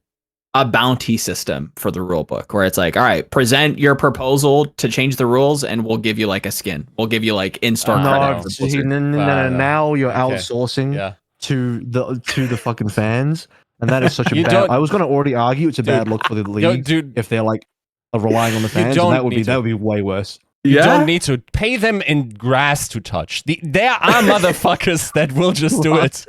bounty system for the rule book where it's like, all right, present your proposal to change the rules and we'll give you like a skin. We'll give you like in-store credit. No. Now you're outsourcing to the fucking fans. And that is such a bad. I was going to already argue it's a bad look for the league if they're like relying on the fans. And that would be way worse. You don't need to pay them in grass to touch. There are motherfuckers that will just do it.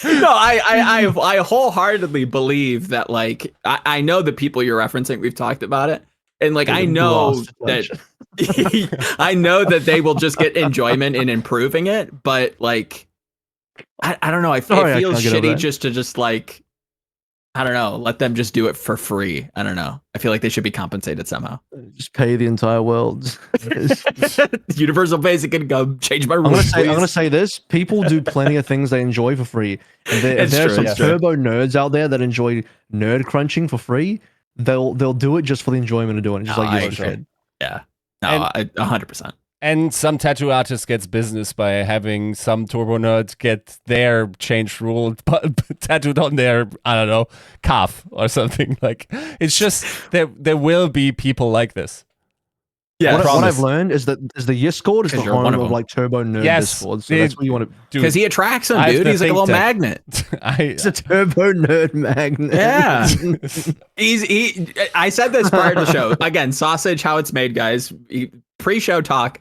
No, I wholeheartedly believe that. Like, I know the people you're referencing. We've talked about it, and like I know that I know that they will just get enjoyment in improving it. But like, I don't know. It feels shitty just to like, I don't know, let them just do it for free. I don't know. I feel like they should be compensated somehow. Just pay the entire world. Universal basic income. Change my rules. I'm gonna say this: people do plenty of things they enjoy for free. And there are some turbo nerds out there that enjoy nerd crunching for free. They'll do it just for the enjoyment of doing it, just like you said. Yeah, no, 100%. And some tattoo artist gets business by having some turbo nerd get their changed rule tattooed on their, I don't know, calf or something. Like, it's just there will be people like this. Yeah, what I've learned is that the Discord is the home of like turbo nerd Discord. So that's what you want to do. Because he attracts them, dude. He's like a little magnet. He's a turbo nerd magnet. Yeah. I said this prior to the show. Again, sausage, how it's made, guys. Pre-show talk.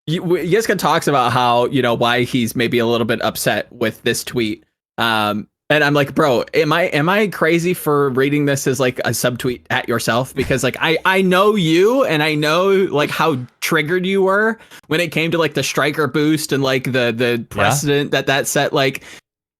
Yiska talks about how, why he's maybe a little bit upset with this tweet. And I'm like, bro, am I crazy for reading this as like a subtweet at yourself? Because like I know you, and I know like how triggered you were when it came to like the striker boost and like the precedent that set. Like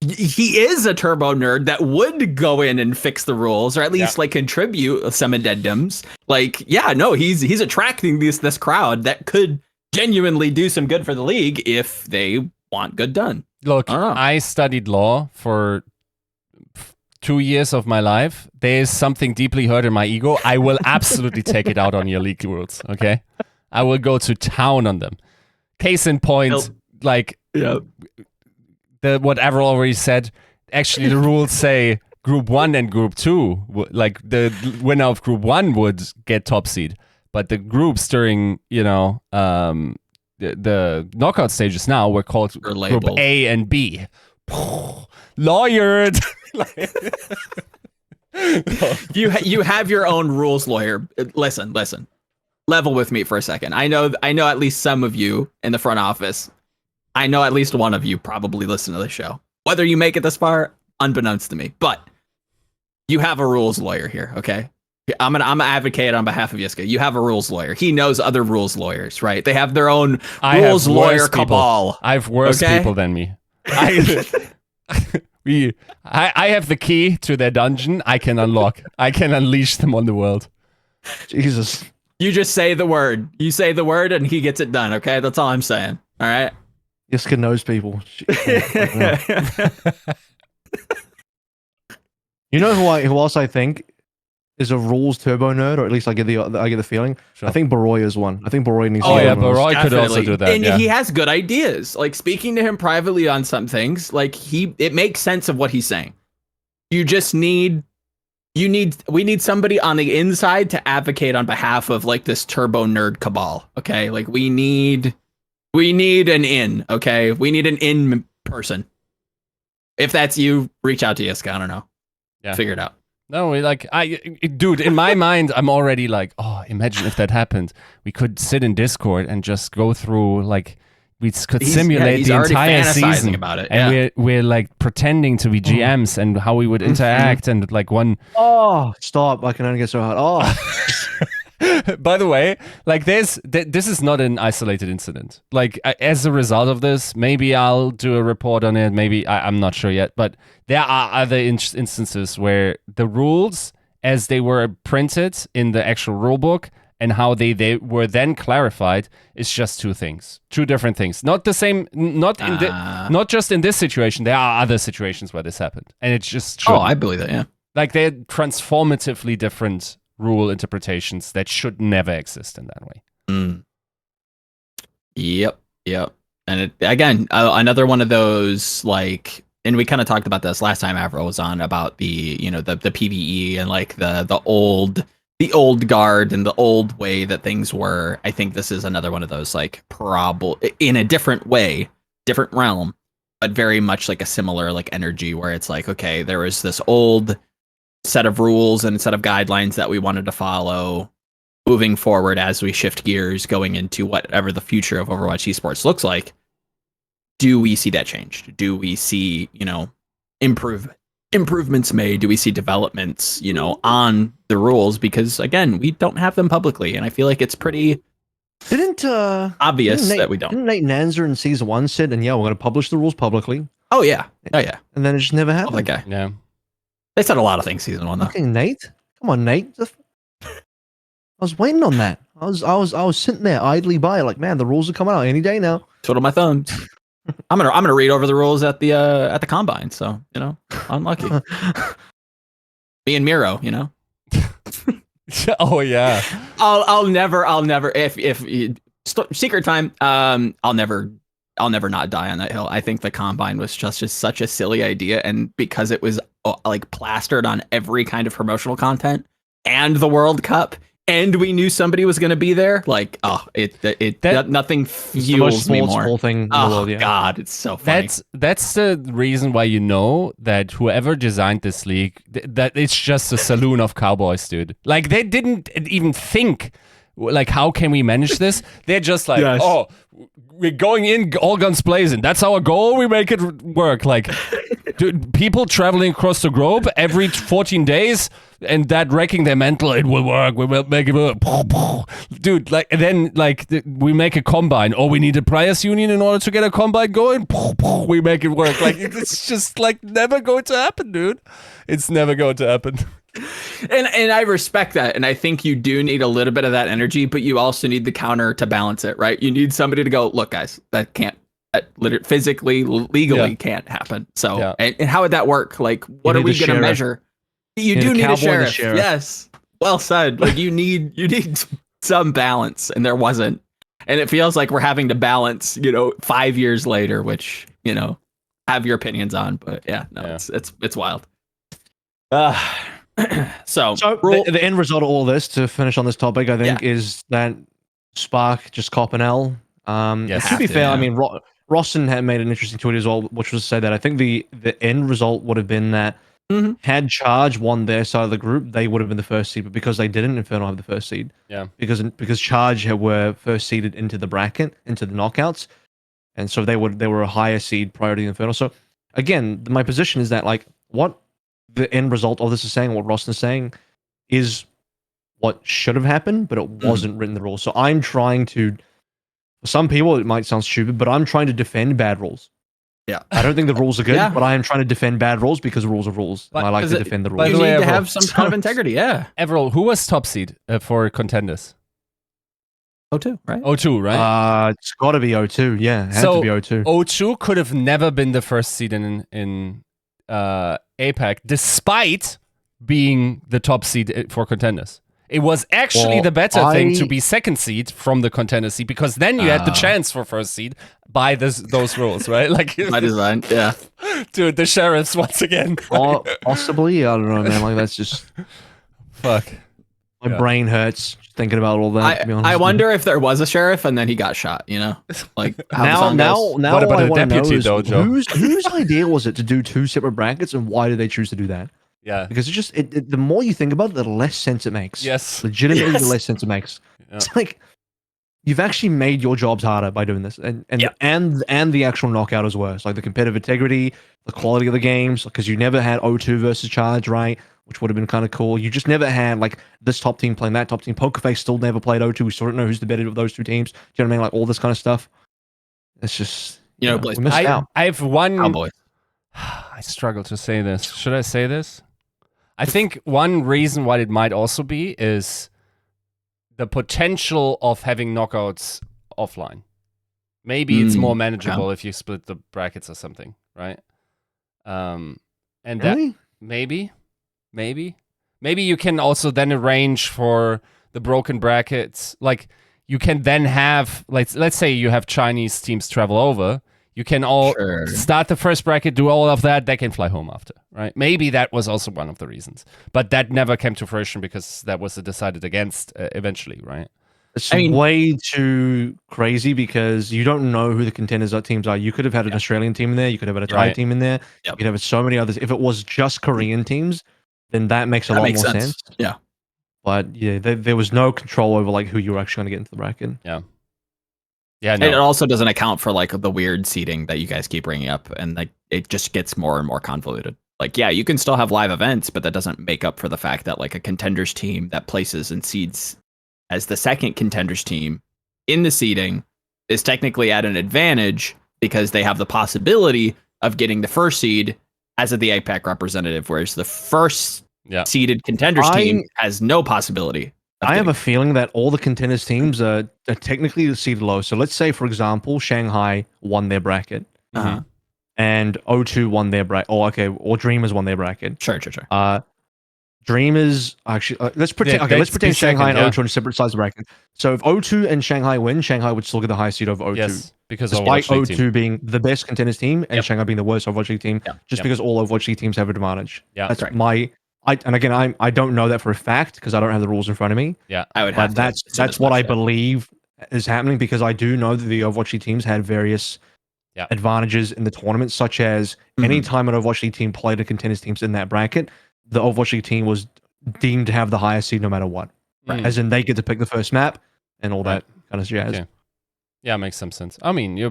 he is a turbo nerd that would go in and fix the rules, or at least like contribute some addendums. Like, yeah, no, he's attracting this crowd that could genuinely do some good for the league if they want good done. Look, I studied law for 2 years of my life. There's something deeply hurt in my ego. I will absolutely take it out on your league rules, okay? I will go to town on them. Case in point, what AVRL already said, actually the rules say Group 1 and Group 2, like the winner of Group 1 would get top seed. But the groups during, the knockout stages now were called Group A and B. Lawyered. You have your own rules, lawyer. Listen. Level with me for a second. I know at least some of you in the front office. I know at least one of you probably listen to the show. Whether you make it this far, unbeknownst to me. But you have a rules lawyer here, okay? I'm gonna advocate on behalf of Yiska. You have a rules lawyer. He knows other rules lawyers, right? They have their own rules lawyer cabal. I have worse people than me. I have the key to their dungeon. I can unlock. I can unleash them on the world. Jesus. You just say the word. You say the word and he gets it done, okay? That's all I'm saying. All right? Yiska knows people. You know who else I think is a rules turbo nerd, or at least I get the feeling. Sure. I think Baroy is one. I think Baroy needs. Baroy could also do that. And he has good ideas. Like speaking to him privately on some things, like it makes sense of what he's saying. We need somebody on the inside to advocate on behalf of like this turbo nerd cabal. Okay, like we need an in. Okay, we need an in person. If that's you, reach out to Yiska. I don't know. Yeah, figure it out. No, dude, in my mind, I'm already like, oh, imagine if that happened. We could sit in Discord and just go through, like, we could simulate the entire season. About it, and we're like pretending to be GMs and how we would interact and like one. Oh, stop! I can only get so hard. Oh. By the way, like this is not an isolated incident. Like as a result of this, maybe I'll do a report on it. Maybe I'm not sure yet, but there are other instances where the rules, as they were printed in the actual rulebook, and how they were then clarified, is just two different things. Not the same. Not just in this situation. There are other situations where this happened, and it's just true. Oh, I believe that. Yeah, like they're transformatively different rule interpretations that should never exist in that way. Yep. And again, another one of those, like, and we kind of talked about this last time AVRL was on, about the PvE and like the old guard and the old way that things were. I think this is another one of those, like, in a different way, different realm, but very much like a similar like energy where it's like, okay, there was this old set of rules and set of guidelines that we wanted to follow moving forward as we shift gears going into whatever the future of Overwatch esports looks like. Do we see that changed? Do we see, improvements made? Do we see developments, on the rules? Because again, we don't have them publicly, and I feel like it's pretty obvious that we don't. Didn't Nate Nanzer in season 1 said, and we're going to publish the rules publicly? Oh yeah. And then it just never happened. Oh, that guy. Yeah. They said a lot of things season 1 though. Okay, Nate. Come on, Nate. I was waiting on that. I was sitting there idly by, like, man, the rules are coming out any day now. Twiddle my thumbs. I'm gonna read over the rules at the combine. So unlucky. Me and Miro, Oh yeah. I'll never. If secret time. I'll never not die on that hill. I think the combine was just such a silly idea, and because it was like plastered on every kind of promotional content and the World Cup, and we knew somebody was going to be there, like, nothing fuels me more. Whole thing in the world, yeah. God, it's so funny. That's the reason why that whoever designed this league, that it's just a saloon of cowboys, dude. Like, they didn't even think Like, how can we manage this? They're just like, oh, we're going in all guns blazing. That's our goal. We make it work. Like, dude, people traveling across the globe every 14 days and that wrecking their mental, it will work. We will make it work. Dude, like, and then, like, we make a combine. Oh, we need a players union in order to get a combine going. We make it work. Like, it's just, like, never going to happen, dude. It's never going to happen. And I respect that, and I think you do need a little bit of that energy, but you also need the counter to balance it, right? You need somebody to go, look, guys, that physically, legally can't happen. So, and how would that work? Like, what are we going to measure? You do need a sheriff. Yes, well said. Like, you need some balance, and there wasn't, and it feels like we're having to balance, 5 years later, which have your opinions on, but it's wild. So the end result of all this, to finish on this topic, I think, is that Spark just cop an L. To be fair, I mean, Rosson had made an interesting tweet as well, which was to say that I think the end result would have been that had Charge won their side of the group, they would have been the first seed, but because they didn't, Inferno have the first seed. Yeah. Because Charge were first seeded into the bracket, into the knockouts, and so they were a higher seed prior to the Inferno. So again, my position is that, like, what the end result of this is saying, what Ross is saying, is what should have happened, but it wasn't written in the rules. So I'm trying to, for some people it might sound stupid, but I'm trying to defend bad rules. Yeah. I don't think the rules are good, but I am trying to defend bad rules because rules are rules. And I like to defend the rules. By the way, you need to have some kind of integrity, AVRL, who was top seed for Contenders? O2, right? O2, right? It's got to be O2, yeah. It had to be O2. O2 could have never been the first seed in APAC, despite being the top seed for Contenders. It was actually the better thing to be second seed from the Contender seed, because then you had the chance for first seed by those rules, right? Like, by design, yeah. Dude, the sheriffs once again. Possibly, I don't know, man. Like, that's just fuck. My brain hurts thinking about all that. To be honest, I wonder if there was a sheriff and then he got shot. Like now what about a deputy though, Joe? Whose idea was it to do two separate brackets, and why did they choose to do that? Yeah, because the more you think about it, the less sense it makes. Yes, legitimately, the less sense it makes. Yeah. It's like you've actually made your jobs harder by doing this, and the actual knockout as well. It's like the competitive integrity, the quality of the games, because you never had O2 versus Charge, right? Which would have been kind of cool. You just never had, like, this top team playing that top team. Pokerface still never played O2. We still don't know who's the better of those two teams. Do you know what I mean? Like, all this kind of stuff. It's just, we missed out. I have one. Cowboy. I struggle to say this. Should I say this? I think one reason why it might also be is the potential of having knockouts offline. Maybe it's more manageable if you split the brackets or something, right? And really? That maybe you can also then arrange for the broken brackets. Like, you can then have, like, let's say you have Chinese teams travel over. You can all start the first bracket, do all of that. They can fly home after, right? Maybe that was also one of the reasons, but that never came to fruition because that was decided against eventually, right? It's way too crazy because you don't know who the contenders teams are. You could have had an Australian team in there. You could have had a Thai team in there. You could have so many others. If it was just Korean teams, then that makes a lot more sense. Yeah. But yeah, there was no control over, like, who you were actually going to get into the bracket. Yeah. Yeah, no. And it also doesn't account for, like, the weird seeding that you guys keep bringing up, and, like, it just gets more and more convoluted. Like, yeah, you can still have live events, but that doesn't make up for the fact that, like, a contenders team that places and seeds as the second contenders team in the seeding is technically at an advantage because they have the possibility of getting the first seed as the APAC representative, whereas the first seeded contenders team has no possibility. I have a feeling that all the contenders teams are technically seeded low. So let's say, for example, Shanghai won their bracket, and O2 won their bracket. Or Dreamers won their bracket. Sure. Dreamers actually let's pretend. Let's pretend Shanghai and O2 on separate sides of the bracket. So if O2 and Shanghai win, Shanghai would still get the highest seed over O2. Yes, because despite O2 being the best contenders team and Shanghai being the worst Overwatch League team, just because all Overwatch League teams have an advantage. Yeah, that's right. And again, I don't know that for a fact because I don't have the rules in front of me. Yeah, I would have. But that's what I believe is happening, because I do know that the Overwatch League teams had various advantages in the tournament, such as any time an Overwatch League team played a contenders teams in that bracket, the Overwatch League team was deemed to have the highest seed no matter what. As in, they get to pick the first map, and all that kind of jazz. Okay. Yeah, makes some sense. I mean, you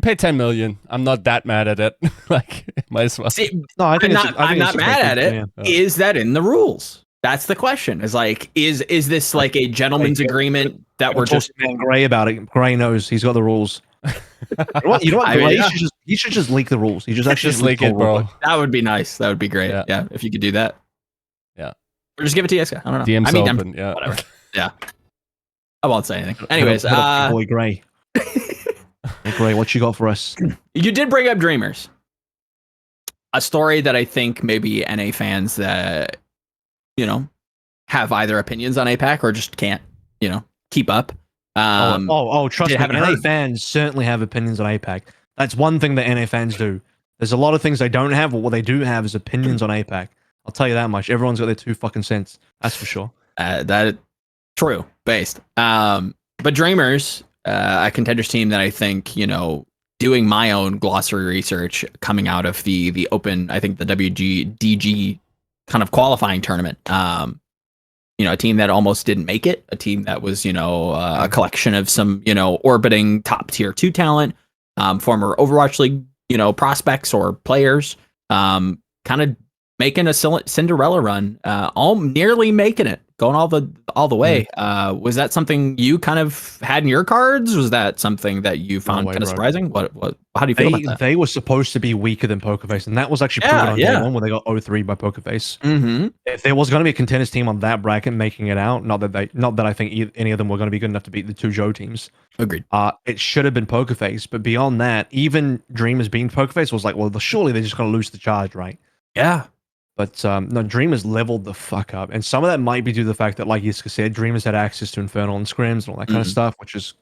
pay 10 million. I'm not that mad at it. Like, might as well. See, no, I'm not mad at it. Yeah. Is that in the rules? That's the question. Is like, is this like a gentleman's agreement that we're just Gray about it? Gray knows he's got the rules. You know what? He should just leak the rules. He just actually just leak it, bro. That would be nice. That would be great. Yeah, if you could do that. Yeah, or just give it to Yeska. I don't know. DM's open. Yeah, whatever. Yeah, I won't say anything. Anyways, boy Gray. Gray, what you got for us? You did bring up Dreamers, a story that I think maybe NA fans that have either opinions on APAC or just can't keep up. Trust me, NA fans certainly have opinions on APAC. That's one thing that NA fans do. There's a lot of things they don't have, but what they do have is opinions on APAC. I'll tell you that much. Everyone's got their 2 fucking cents. That's for sure. That true, based. But Dreamers, a Contenders team that I think, doing my own glossary research coming out of the open, I think the WGDG kind of qualifying tournament. A team that almost didn't make it, a team that was, a collection of some, orbiting top tier 2 talent, former Overwatch League, prospects or players, kind of making a Cinderella run, nearly making it, going all the way. Was that something you kind of had in your cards? Was that something that you found kind of surprising? How do you feel about that? They were supposed to be weaker than Pokerface, and that was actually proven on day 1 when they got 0-3 by Pokerface. Mm-hmm. If there was going to be a Contenders team on that bracket making it out, not that I think any of them were going to be good enough to beat the 2 Joe teams. Agreed. It should have been Pokerface, but beyond that, even Dreamers being Pokerface was like, well, surely they're just going to lose the charge, right? Yeah. But no, Dreamers leveled the fuck up. And some of that might be due to the fact that, like Yiska said, Dreamers had access to Infernal and Scrims and all that kind of stuff, which is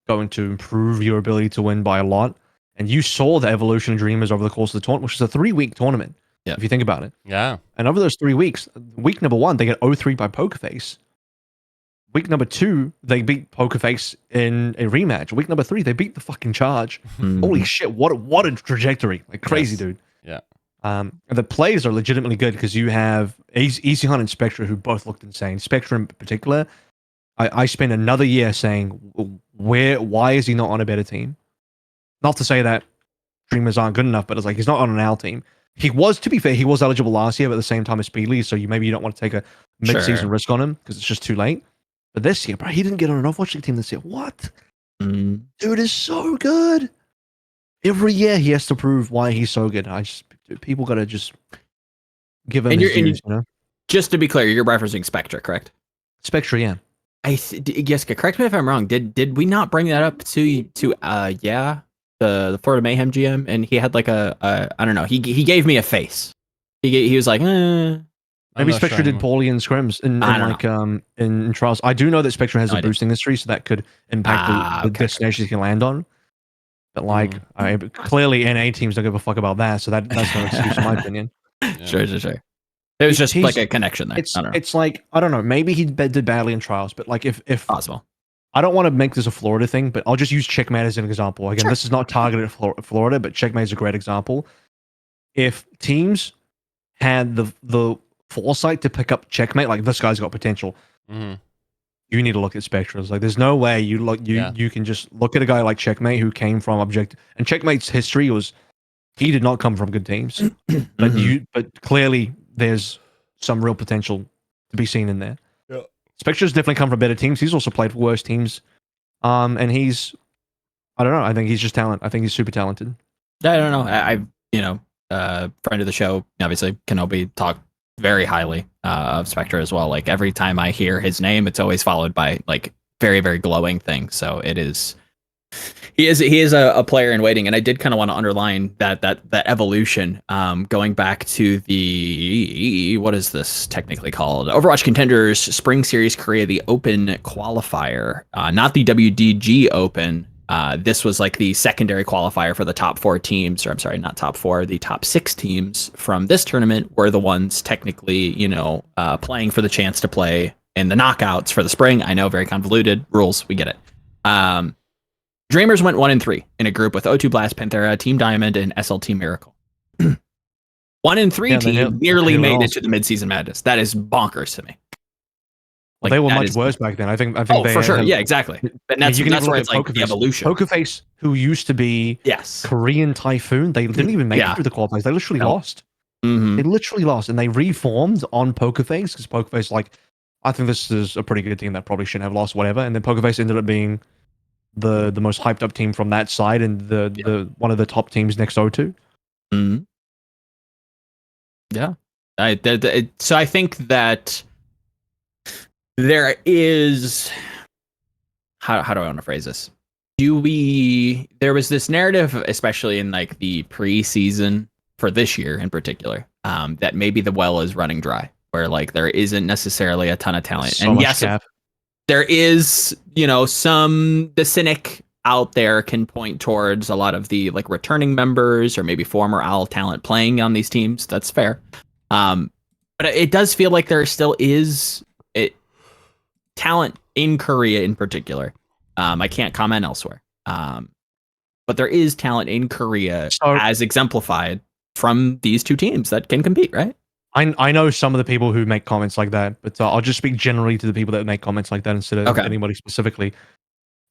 going to improve your ability to win by a lot. And you saw the evolution of Dreamers over the course of the tournament, which is a 3-week tournament, if you think about it. Yeah. And over those 3 weeks, week number 1, they get 0-3 by Pokerface. Week number 2, they beat Pokerface in a rematch. Week number 3, they beat the fucking Charge. Holy shit, what a trajectory. Like, crazy, dude. Yeah. The plays are legitimately good because you have Easy Hunt and Spectre, who both looked insane. Spectre in particular, I spent another year saying, why is he not on a better team? Not to say that Dreamers aren't good enough, but it's like he's not on an AL team. He was, to be fair, he was eligible last year, but at the same time as Speedly, so maybe you don't want to take a mid-season risk on him because it's just too late. But this year, bro, he didn't get on an Overwatch League team this year. What? Dude is so good. Every year he has to prove why he's so good. People gotta just give him his dues, Just to be clear, you're referencing Spectre, correct? Spectre, yeah. Jessica, correct me if I'm wrong. Did we not bring that up to the Florida Mayhem GM, and he had like I don't know. He gave me a face. He was like, Maybe Spectre did poorly in scrims in trials. I do know that Spectre has a boosting history, so that could impact the destinations he can land on. But clearly NA teams don't give a fuck about that, so that's no excuse in my opinion. Yeah. Sure. It was just like a connection there. It's like, I don't know, maybe he did badly in trials, but like if possible. I don't want to make this a Florida thing, but I'll just use Checkmate as an example. Again, this is not targeted at Florida, but Checkmate is a great example. If teams had the foresight to pick up Checkmate, like this guy's got potential, you need to look at Spectre. Like, there's no way you can just look at a guy like Checkmate who came from objective. And Checkmate's history was he did not come from good teams, but clearly there's some real potential to be seen in there. Yeah. Spectre's definitely come from better teams. He's also played for worse teams, and I don't know. I think he's just talent. I think he's super talented. I don't know. Friend of the show, obviously, Kenobi talked very highly of Spectre as well. Like, every time I hear his name, it's always followed by like very, very glowing things. So it is. He is a player in waiting, and I did kind of want to underline that evolution, going back to the, what is this technically called? Overwatch Contenders Spring Series Korea, the Open qualifier, not the WDG Open. This was like the secondary qualifier for the top 4 teams, or I'm sorry, not top 4, the top 6 teams from this tournament were the ones technically, playing for the chance to play in the knockouts for the spring. I know, very convoluted rules. We get it. Dreamers went 1-3 in a group with O2 Blast, Panthera, Team Diamond, and SLT Miracle. 1-3 team nearly made it to the Midseason Madness. That is bonkers to me. Like, they were much worse back then. I think they for sure. Yeah, exactly. And that's where it's like the evolution. Pokerface, who used to be Korean Typhoon, they didn't even make it through the qualifiers. They literally lost. Mm-hmm. They literally lost, and they reformed on Pokerface because Pokerface, like, I think this is a pretty good team that probably shouldn't have lost, whatever. And then Pokerface ended up being the most hyped up team from that side and the one of the top teams next to O2. Mm-hmm. Yeah. So I think that there is, how do I want to phrase this? There was this narrative, especially in like the preseason for this year in particular, that maybe the well is running dry, where like there isn't necessarily a ton of talent. And yes, there is, the cynic out there can point towards a lot of the like returning members or maybe former OWL talent playing on these teams. That's fair. But it does feel like there still is talent in Korea in particular. I can't comment elsewhere. But there is talent in Korea as exemplified from these two teams that can compete, right? I know some of the people who make comments like that, but I'll just speak generally to the people that make comments like that instead of anybody specifically.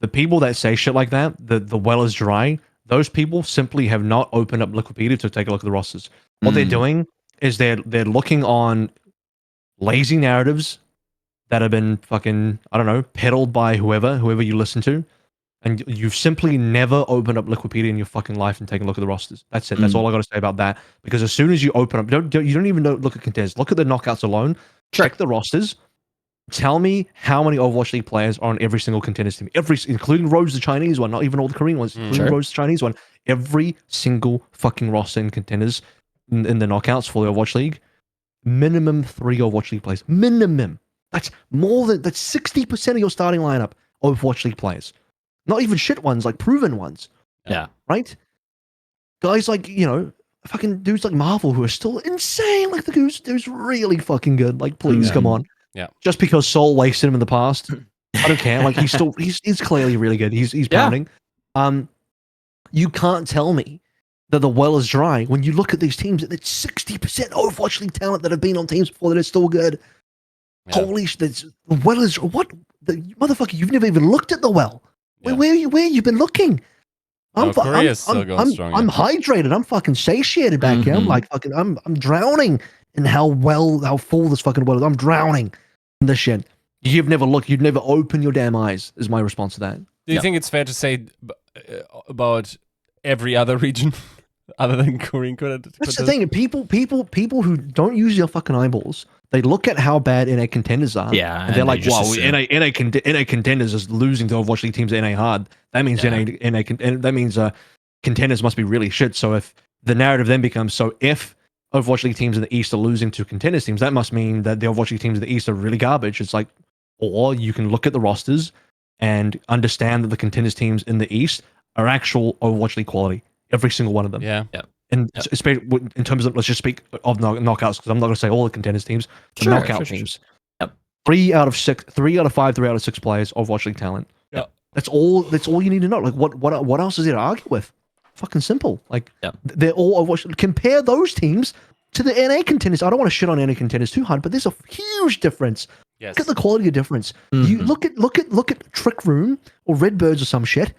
The people that say shit like that, the well is dry, those people simply have not opened up Wikipedia to take a look at the rosters. What they're doing is they're looking on lazy narratives that have been fucking, I don't know, peddled by whoever you listen to, and you've simply never opened up Wikipedia in your fucking life and taken a look at the rosters. That's it. That's all I got to say about that. Because as soon as you open up, you don't even look at contenders. Look at the knockouts alone. Check the rosters. Tell me how many Overwatch League players are on every single contenders team, including Rose, the Chinese one, not even all the Korean ones, including Rose, the Chinese one. Every single fucking roster in contenders in the knockouts for the Overwatch League, minimum 3 Overwatch League players. Minimum. That's 60% of your starting lineup Overwatch League players. Not even shit ones, like proven ones. Yeah. Right? Guys like, fucking dudes like Marvel who are still insane. Like the dude's really fucking good. Like, please come on. Yeah. Just because Soul wasted him in the past, I don't care. Like he's clearly really good. He's pounding. You can't tell me that the well is dry when you look at these teams and it's 60% Overwatch League talent that have been on teams before that are still good. Yeah. Holy shit! The well is what? Motherfucker, you've never even looked at the well. Yeah. Where you been looking? I'm hydrated. I'm fucking satiated back here. I'm like fucking. I'm drowning in how full this fucking well is. I'm drowning in this shit. You've never looked. You've never opened your damn eyes. Is my response to that. Do you think it's fair to say about every other region other than Korean? That's the thing. People who don't use your fucking eyeballs. They look at how bad NA contenders are, and they're like, "Wow, NA contenders is losing to Overwatch League teams NA hard. That means contenders must be really shit." So if the narrative then becomes, if Overwatch League teams in the East are losing to contenders teams, that must mean that the Overwatch League teams in the East are really garbage. It's like, or you can look at the rosters and understand that the contenders teams in the East are actual Overwatch League quality, every single one of them. Yeah. And especially in terms of, let's just speak of knockouts, because I'm not going to say all the contenders teams, the knockout teams. Yep. 3 out of 5, 3 out of 6 players of Overwatch League talent. Yep. That's all you need to know. Like, what else is there to argue with? Fucking simple. Like, they're all Overwatch. Compare those teams to the NA contenders. I don't want to shit on NA contenders too hard, but there's a huge difference. Yes. Look at the quality of difference. You look at Trick Room or Redbirds or some shit.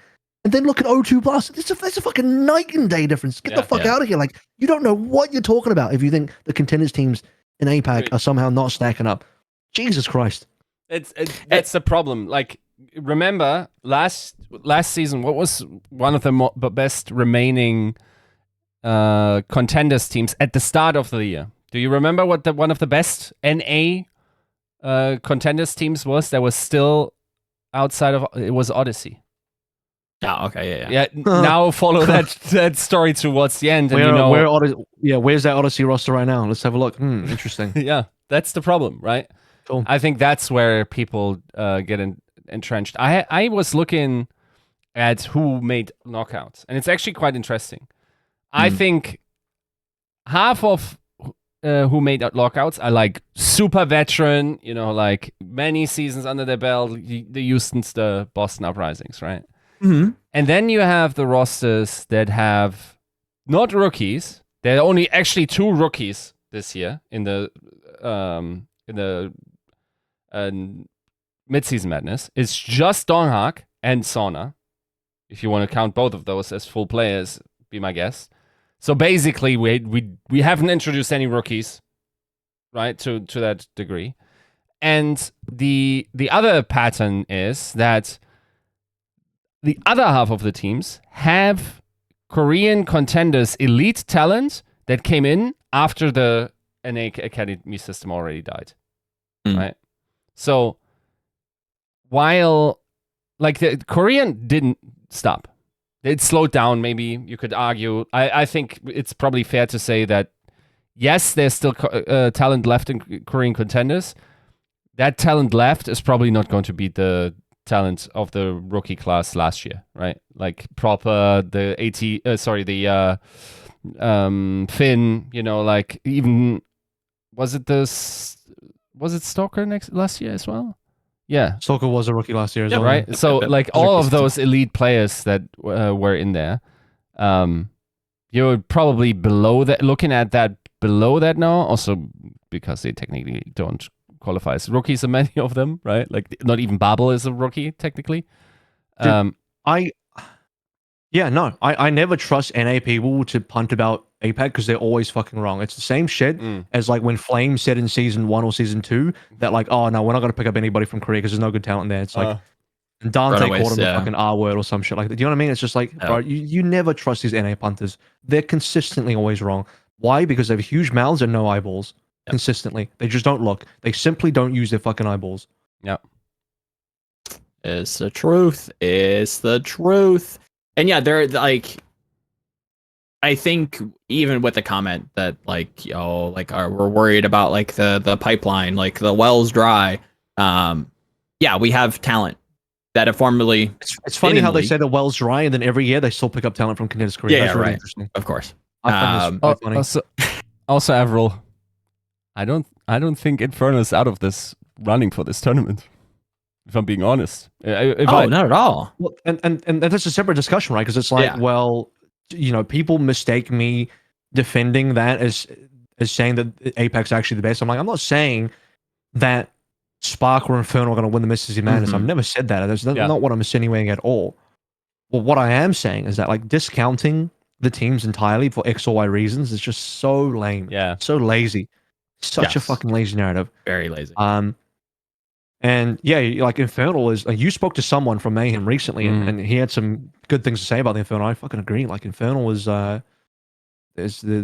And then look at O2 Blast. There's a fucking night and day difference. Get the fuck out of here. Like, you don't know what you're talking about if you think the contenders teams in APAC are somehow not stacking up. Jesus Christ. That's the problem. Like, remember last season, what was one of the best remaining contenders teams at the start of the year? Do you remember what one of the best NA contenders teams was that was still outside of it? Was Odyssey. Oh, okay, yeah. Now follow that story towards the end, and where's that Odyssey roster right now? Let's have a look. Interesting. Yeah, that's the problem, right? Cool. I think that's where people get entrenched. I was looking at who made knockouts, and it's actually quite interesting. I think half of who made knockouts are like super veteran, like many seasons under their belt, the Houston's, the Boston Uprisings, right? Mm-hmm. And then you have the rosters that have not rookies. There are only actually 2 rookies this year in the Midseason Madness is just Donghak and Sauna. If you want to count both of those as full players, be my guest. So basically, we haven't introduced any rookies, right? To that degree. And the other pattern is that the other half of the teams have Korean contenders elite talent that came in after the NA Academy system already died, right? So while like the Korean didn't stop, it slowed down. Maybe you could argue. I think it's probably fair to say that yes, there's still talent left in Korean contenders. That talent left is probably not going to beat the talent of the rookie class last year, right? Like proper the Finn, like even was it Stalker last year as well? Yeah, Stalker was a rookie last year as well, right? So like all of those elite players that were in there, you're probably below that. Looking at that below that now, also because they technically don't qualify as rookies, many of them, right? Like not even Babel is a rookie technically. I never trust NA people to punt about APAC because they're always fucking wrong. It's the same shit as like when Flame said in season 1 or season 2 that like, oh no, we're not going to pick up anybody from Korea because there's no good talent there. It's like Dante called him the fucking R word or some shit like that. Do you know what I mean? It's just like, bro, you never trust these NA punters. They're consistently always wrong. Why? Because they have huge mouths and no eyeballs. Consistently. They just don't look. They simply don't use their fucking eyeballs. Yep. It's the truth. It's the truth. And yeah, they're like, I think even with the comment that like, we're worried about like the pipeline, like the well's dry. Yeah, we have talent that have formerly. It's funny how they say the well's dry and then every year they still pick up talent from Contenders Korea. Yeah, That's really right. interesting. Of course. I find this funny. Also, Avril, I don't think Inferno is out of this running for this tournament. If I'm being honest, not at all. Well, and that's a separate discussion, right? Because it's like, well, people mistake me defending that as saying that APAC's actually the best. I'm like, I'm not saying that Spark or Inferno are going to win the Midseason Madness. I've never said that. That's not what I'm insinuating at all. Well, what I am saying is that like discounting the teams entirely for X or Y reasons is just so lame. Yeah, so lazy. Such a fucking lazy narrative. Very lazy. And yeah, like Infernal is. Like, you spoke to someone from Mayhem recently, and he had some good things to say about the Infernal. I fucking agree. Like Infernal is the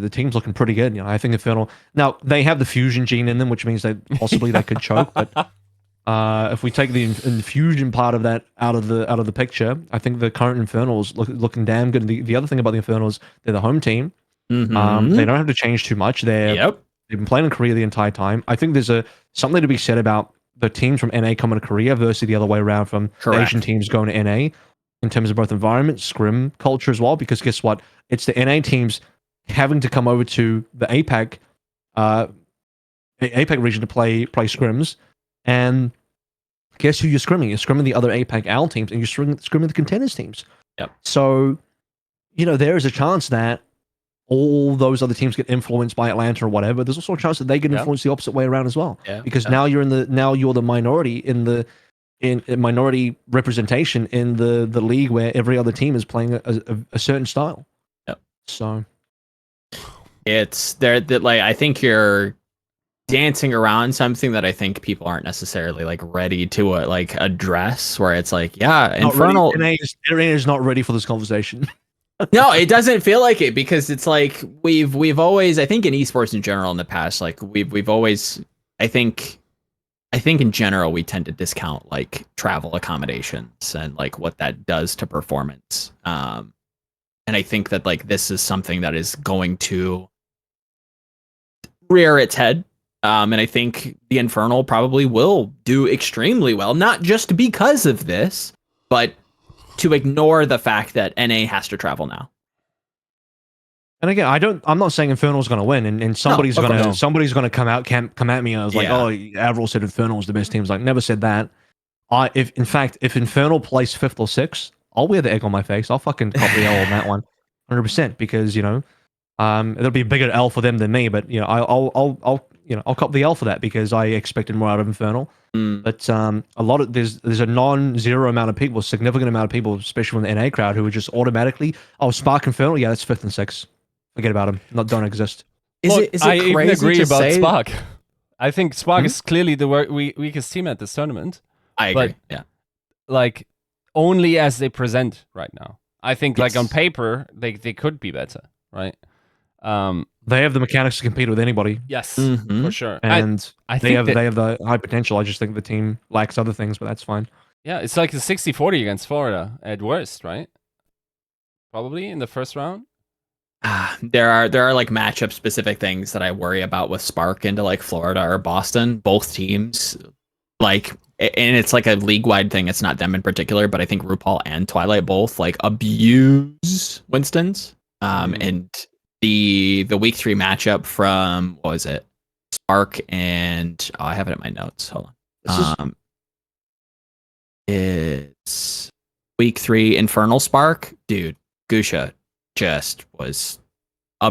team's looking pretty good. I think Infernal. Now they have the fusion gene in them, which means that possibly they could choke. But if we take the infusion part of that out of the picture, I think the current Infernals looking damn good. And the other thing about the Infernals, they're the home team. They don't have to change too much. They've been playing in Korea the entire time. I think there's something to be said about the teams from NA coming to Korea versus the other way around from Asian teams going to NA in terms of both environment, scrim culture as well. Because guess what? It's the NA teams having to come over to the APAC region to play scrims. And guess who you're scrimming? You're scrimming the other APAC AL teams and you're scrimming the Contenders teams. Yep. So, there is a chance that all those other teams get influenced by Atlanta or whatever. There's also a chance that they get influenced the opposite way around as well. Yeah. Because now you're the minority in minority representation in the league where every other team is playing a certain style. Yep. So it's there that like I think you're dancing around something that I think people aren't necessarily like ready to address, where it's like, Infernal NA is not ready for this conversation. No, it doesn't feel like it, because it's like we've always, I think in esports in general in the past, like we've always, I think in general we tend to discount like travel accommodations and like what that does to performance. And I think that like this is something that is going to rear its head. And I think the Infernal probably will do extremely well, not just because of this, but to ignore the fact that NA has to travel now. And again, I'm not saying Infernal's going to win, and somebody's going to come at me. And I was like, oh, Avril said Infernal's the best team. I was like, never said that. If Infernal plays 5th or 6th, I'll wear the egg on my face. I'll fucking cop the L on that one, 100%. Because it'll be a bigger L for them than me. But I'll I'll cop the L for that because I expected more out of Infernal. But a lot of there's a non-zero amount of people, significant amount of people, especially from the NA crowd, who are just automatically, Spark Infernal, yeah, that's 5th and 6th. Forget about them. Don't exist. Is it I crazy even agree to about say... Spark. I think Spark is clearly the weakest team at this tournament. I agree. Yeah. Like only as they present right now. I think like on paper they could be better, right? They have the mechanics to compete with anybody. Yes, for sure. And I think they have the high potential. I just think the team lacks other things, but that's fine. Yeah, it's like a 60-40 against Florida at worst, right? Probably in the first round. There are like matchup specific things that I worry about with Spark into like Florida or Boston. Both teams, like, and it's like a league wide thing. It's not them in particular, but I think RuPaul and Twilight both like abuse Winston's. And the week 3 matchup from what was it? Spark and I have it in my notes. Hold on. It's week 3 Infernal Spark, dude. Gusha just was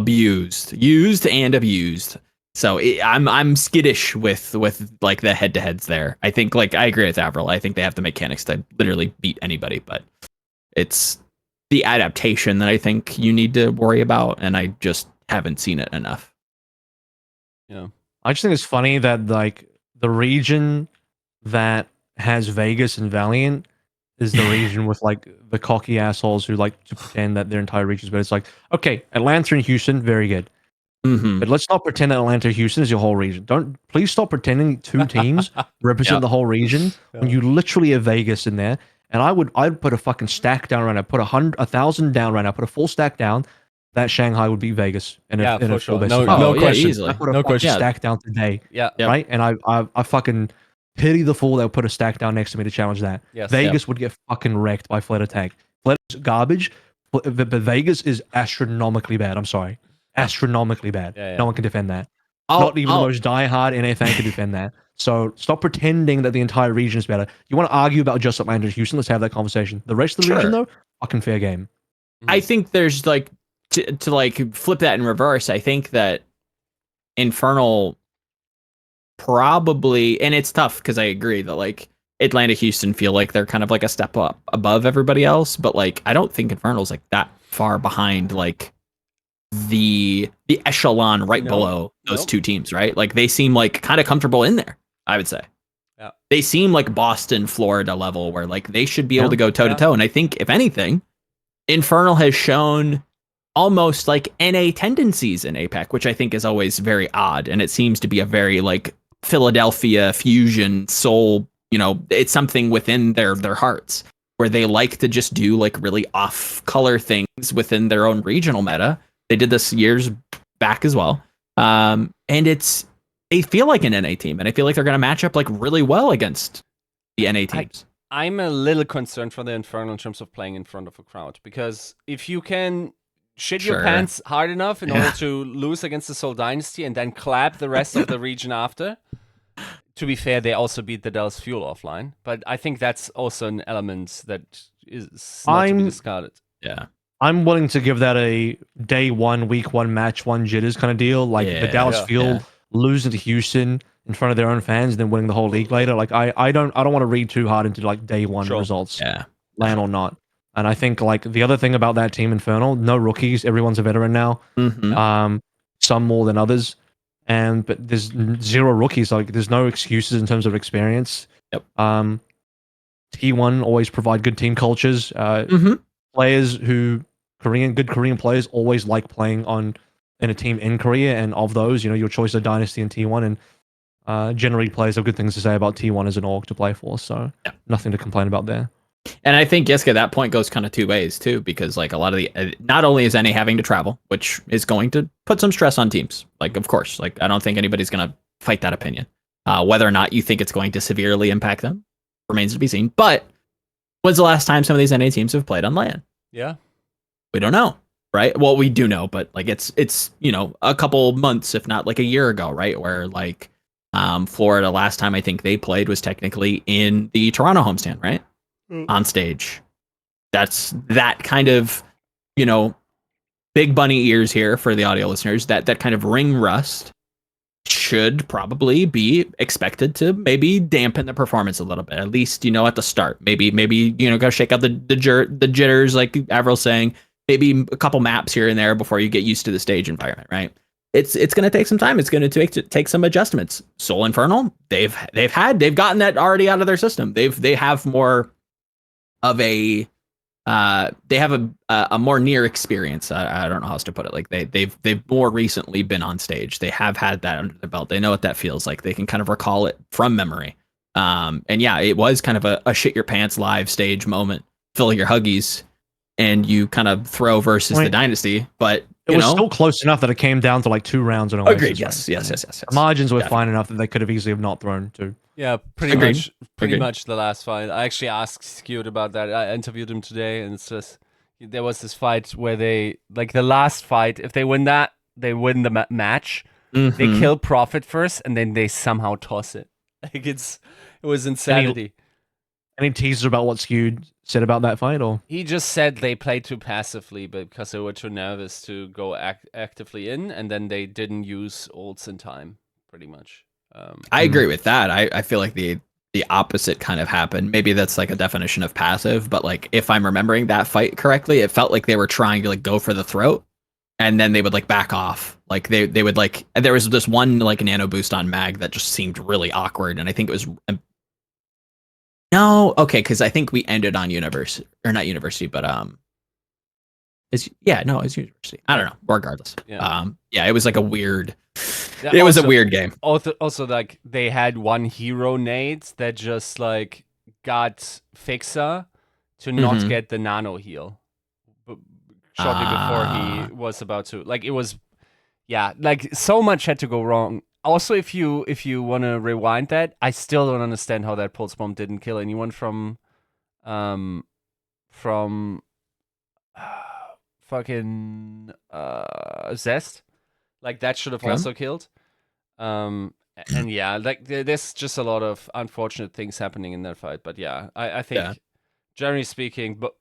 used and abused. So I'm skittish with like the head to heads there. I think like I agree with AVRL. I think they have the mechanics to literally beat anybody, but it's the adaptation that I think you need to worry about, and I just haven't seen it enough. Yeah, I just think it's funny that like the region that has Vegas and Valiant is the region with like the cocky assholes who like to pretend that their entire region is better. It's like, okay, Atlanta and Houston, very good. But let's not pretend that Atlanta and Houston is your whole region. Please stop pretending 2 teams represent the whole region when you literally have Vegas in there. And I'd put a fucking stack down right now. Put 1,000 down right now. Put a full stack down. That Shanghai would beat Vegas. And for sure. No question. I put a fucking stack down today. Right. And I fucking pity the fool that would put a stack down next to me to challenge that. Vegas would get fucking wrecked by Fled Attack. Fled is garbage, but Vegas is astronomically bad. I'm sorry. Astronomically bad. No one can defend that. Not even the most diehard NA fan can defend that. So stop pretending that the entire region is better. You want to argue about just Atlanta and Houston? Let's have that conversation. The rest of the region, though, fucking fair game. I think there's like to like flip that in reverse. I think that Infernal probably, and it's tough because I agree that like Atlanta, Houston feel like they're kind of like a step up above everybody else, but like I don't think Infernal's like that far behind like the echelon right below those 2 teams, right? Like they seem like kind of comfortable in there, I would say. Yeah. They seem like Boston, Florida level where like they should be able to go toe to toe. And I think if anything, Infernal has shown almost like NA tendencies in APAC, which I think is always very odd. And it seems to be a very like Philadelphia fusion soul, it's something within their hearts where they like to just do like really off color things within their own regional meta. They did this years back as well. And they feel like an NA team, and I feel like they're going to match up like really well against the NA teams. I'm a little concerned for the Infernal in terms of playing in front of a crowd, because if you can shit your pants hard enough in order to lose against the Seoul Dynasty and then clap the rest of the region after, to be fair, they also beat the Dallas Fuel offline, but I think that's also an element that is not to be discarded. Yeah. I'm willing to give that a day 1, week 1, match 1 jitters kind of deal. Like the Dallas Fuel losing to Houston in front of their own fans and then winning the whole league later. Like I don't want to read too hard into like day 1 results. Land or not. And I think like the other thing about that team, Infernal, no rookies. Everyone's a veteran now. Some more than others. But there's 0 rookies. Like there's no excuses in terms of experience. T1 always provide good team cultures. Players who good Korean players always like playing in a team in Korea, and of those, your choice of Dynasty and T1, and generally players have good things to say about T1 as an org to play for, so nothing to complain about there. And I think, Yeska, that point goes kind of 2 ways too, because like a lot of not only is NA having to travel, which is going to put some stress on teams, like of course, like I don't think anybody's going to fight that opinion. Whether or not you think it's going to severely impact them remains to be seen, but when's the last time some of these NA teams have played on LAN? Yeah. We don't know, right? Well, we do know, but like it's a couple months, if not like a year ago, right? Where like Florida last time I think they played was technically in the Toronto homestand, right? On stage. That's that kind of, big bunny ears here for the audio listeners, that kind of ring rust should probably be expected to maybe dampen the performance a little bit, at least, at the start. Maybe, go shake out the jitters, like Avril's saying, maybe a couple maps here and there before you get used to the stage environment, right? It's going to take some time. It's going to take some adjustments. Soul Infernal, they've gotten that already out of their system. They have more of a they have a more near experience. I don't know how else to put it. Like they've more recently been on stage. They have had that under their belt. They know what that feels like. They can kind of recall it from memory. And yeah, it was kind of a shit your pants live stage moment. Fill your Huggies, and you kind of throw versus the Dynasty, but it was still close enough that it came down to like 2 rounds in a Agreed. Yes. The margins were fine enough that they could have easily have not thrown 2. Yeah, pretty much the last fight. I actually asked Skewed about that. I interviewed him today, and it's just there was this fight where they the last fight. If they win that, they win the match. Mm-hmm. They kill Prophet first, and then they somehow toss it. Like it was insanity. Any teasers about what Skewed said about that fight, or he just said they played too passively because they were too nervous to go actively in, and then they didn't use ults in time, pretty much. I agree with that. I feel like the opposite kind of happened. Maybe that's like a definition of passive, but like if I'm remembering that fight correctly, it felt like they were trying to like go for the throat, and then they would like back off. Like they would like, there was this one like nano boost on Mag that just seemed really awkward, and I think it was. No, okay, because I think we ended on university, or not university, but it's university. I don't know. Regardless, it was like a weird. Yeah, it was a weird game. Also, like they had one hero nade that just like got Fixer to not get the nano heal shortly before he was about to. Like it was, like so much had to go wrong. Also, if you want to rewind that, I still don't understand how that pulse bomb didn't kill anyone from fucking Zest. Like that should have also killed. And like there's just a lot of unfortunate things happening in that fight. But yeah, I think generally speaking. But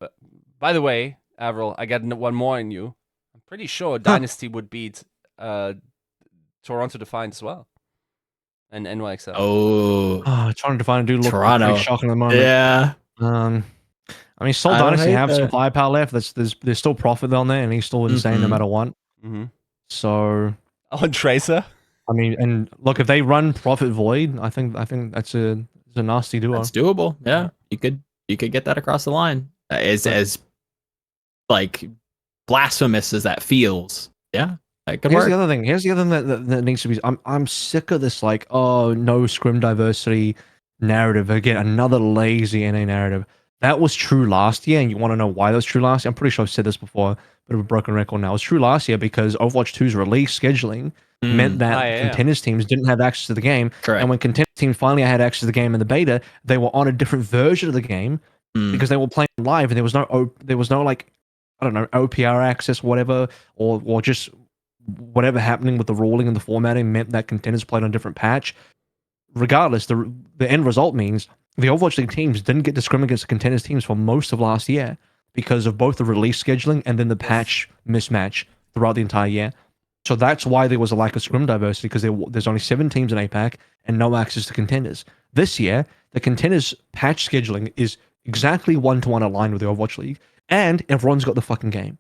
by the way, Avril, I got one more in you. I'm pretty sure Dynasty would beat Toronto Defiant as well, and NYXL. Toronto Defiant do look pretty shocking at the moment. Yeah. I mean, Seoul Dynasty have some firepower left. There's still Prophet on there, and he's still insane no matter what. Mm-hmm. So on Tracer. I mean, and look, if they run Prophet Void, I think that's a nasty duo. It's doable. Yeah, you could get that across the line. As like blasphemous as that feels. Yeah. Here's the other thing that needs to be. I'm sick of this like, oh no, scrim diversity narrative again. Another lazy NA narrative. That was true last year, and you want to know why that was true last year? I'm pretty sure I've said this before, but of a broken record now. It was true last year because Overwatch 2's release scheduling meant that Contenders teams didn't have access to the game. Correct. And when Contenders teams finally had access to the game in the beta, they were on a different version of the game because they were playing live, and there was no like, I don't know, OPR access, whatever, or just whatever happening with the ruling and the formatting meant that Contenders played on a different patch. Regardless, the end result means the Overwatch League teams didn't get to scrim against the Contenders teams for most of last year because of both the release scheduling and then the patch mismatch throughout the entire year. So that's why there was a lack of scrim diversity, because there's only 7 teams in APAC and no access to Contenders. This year, the Contenders patch scheduling is exactly 1-to-1 aligned with the Overwatch League, and everyone's got the fucking game,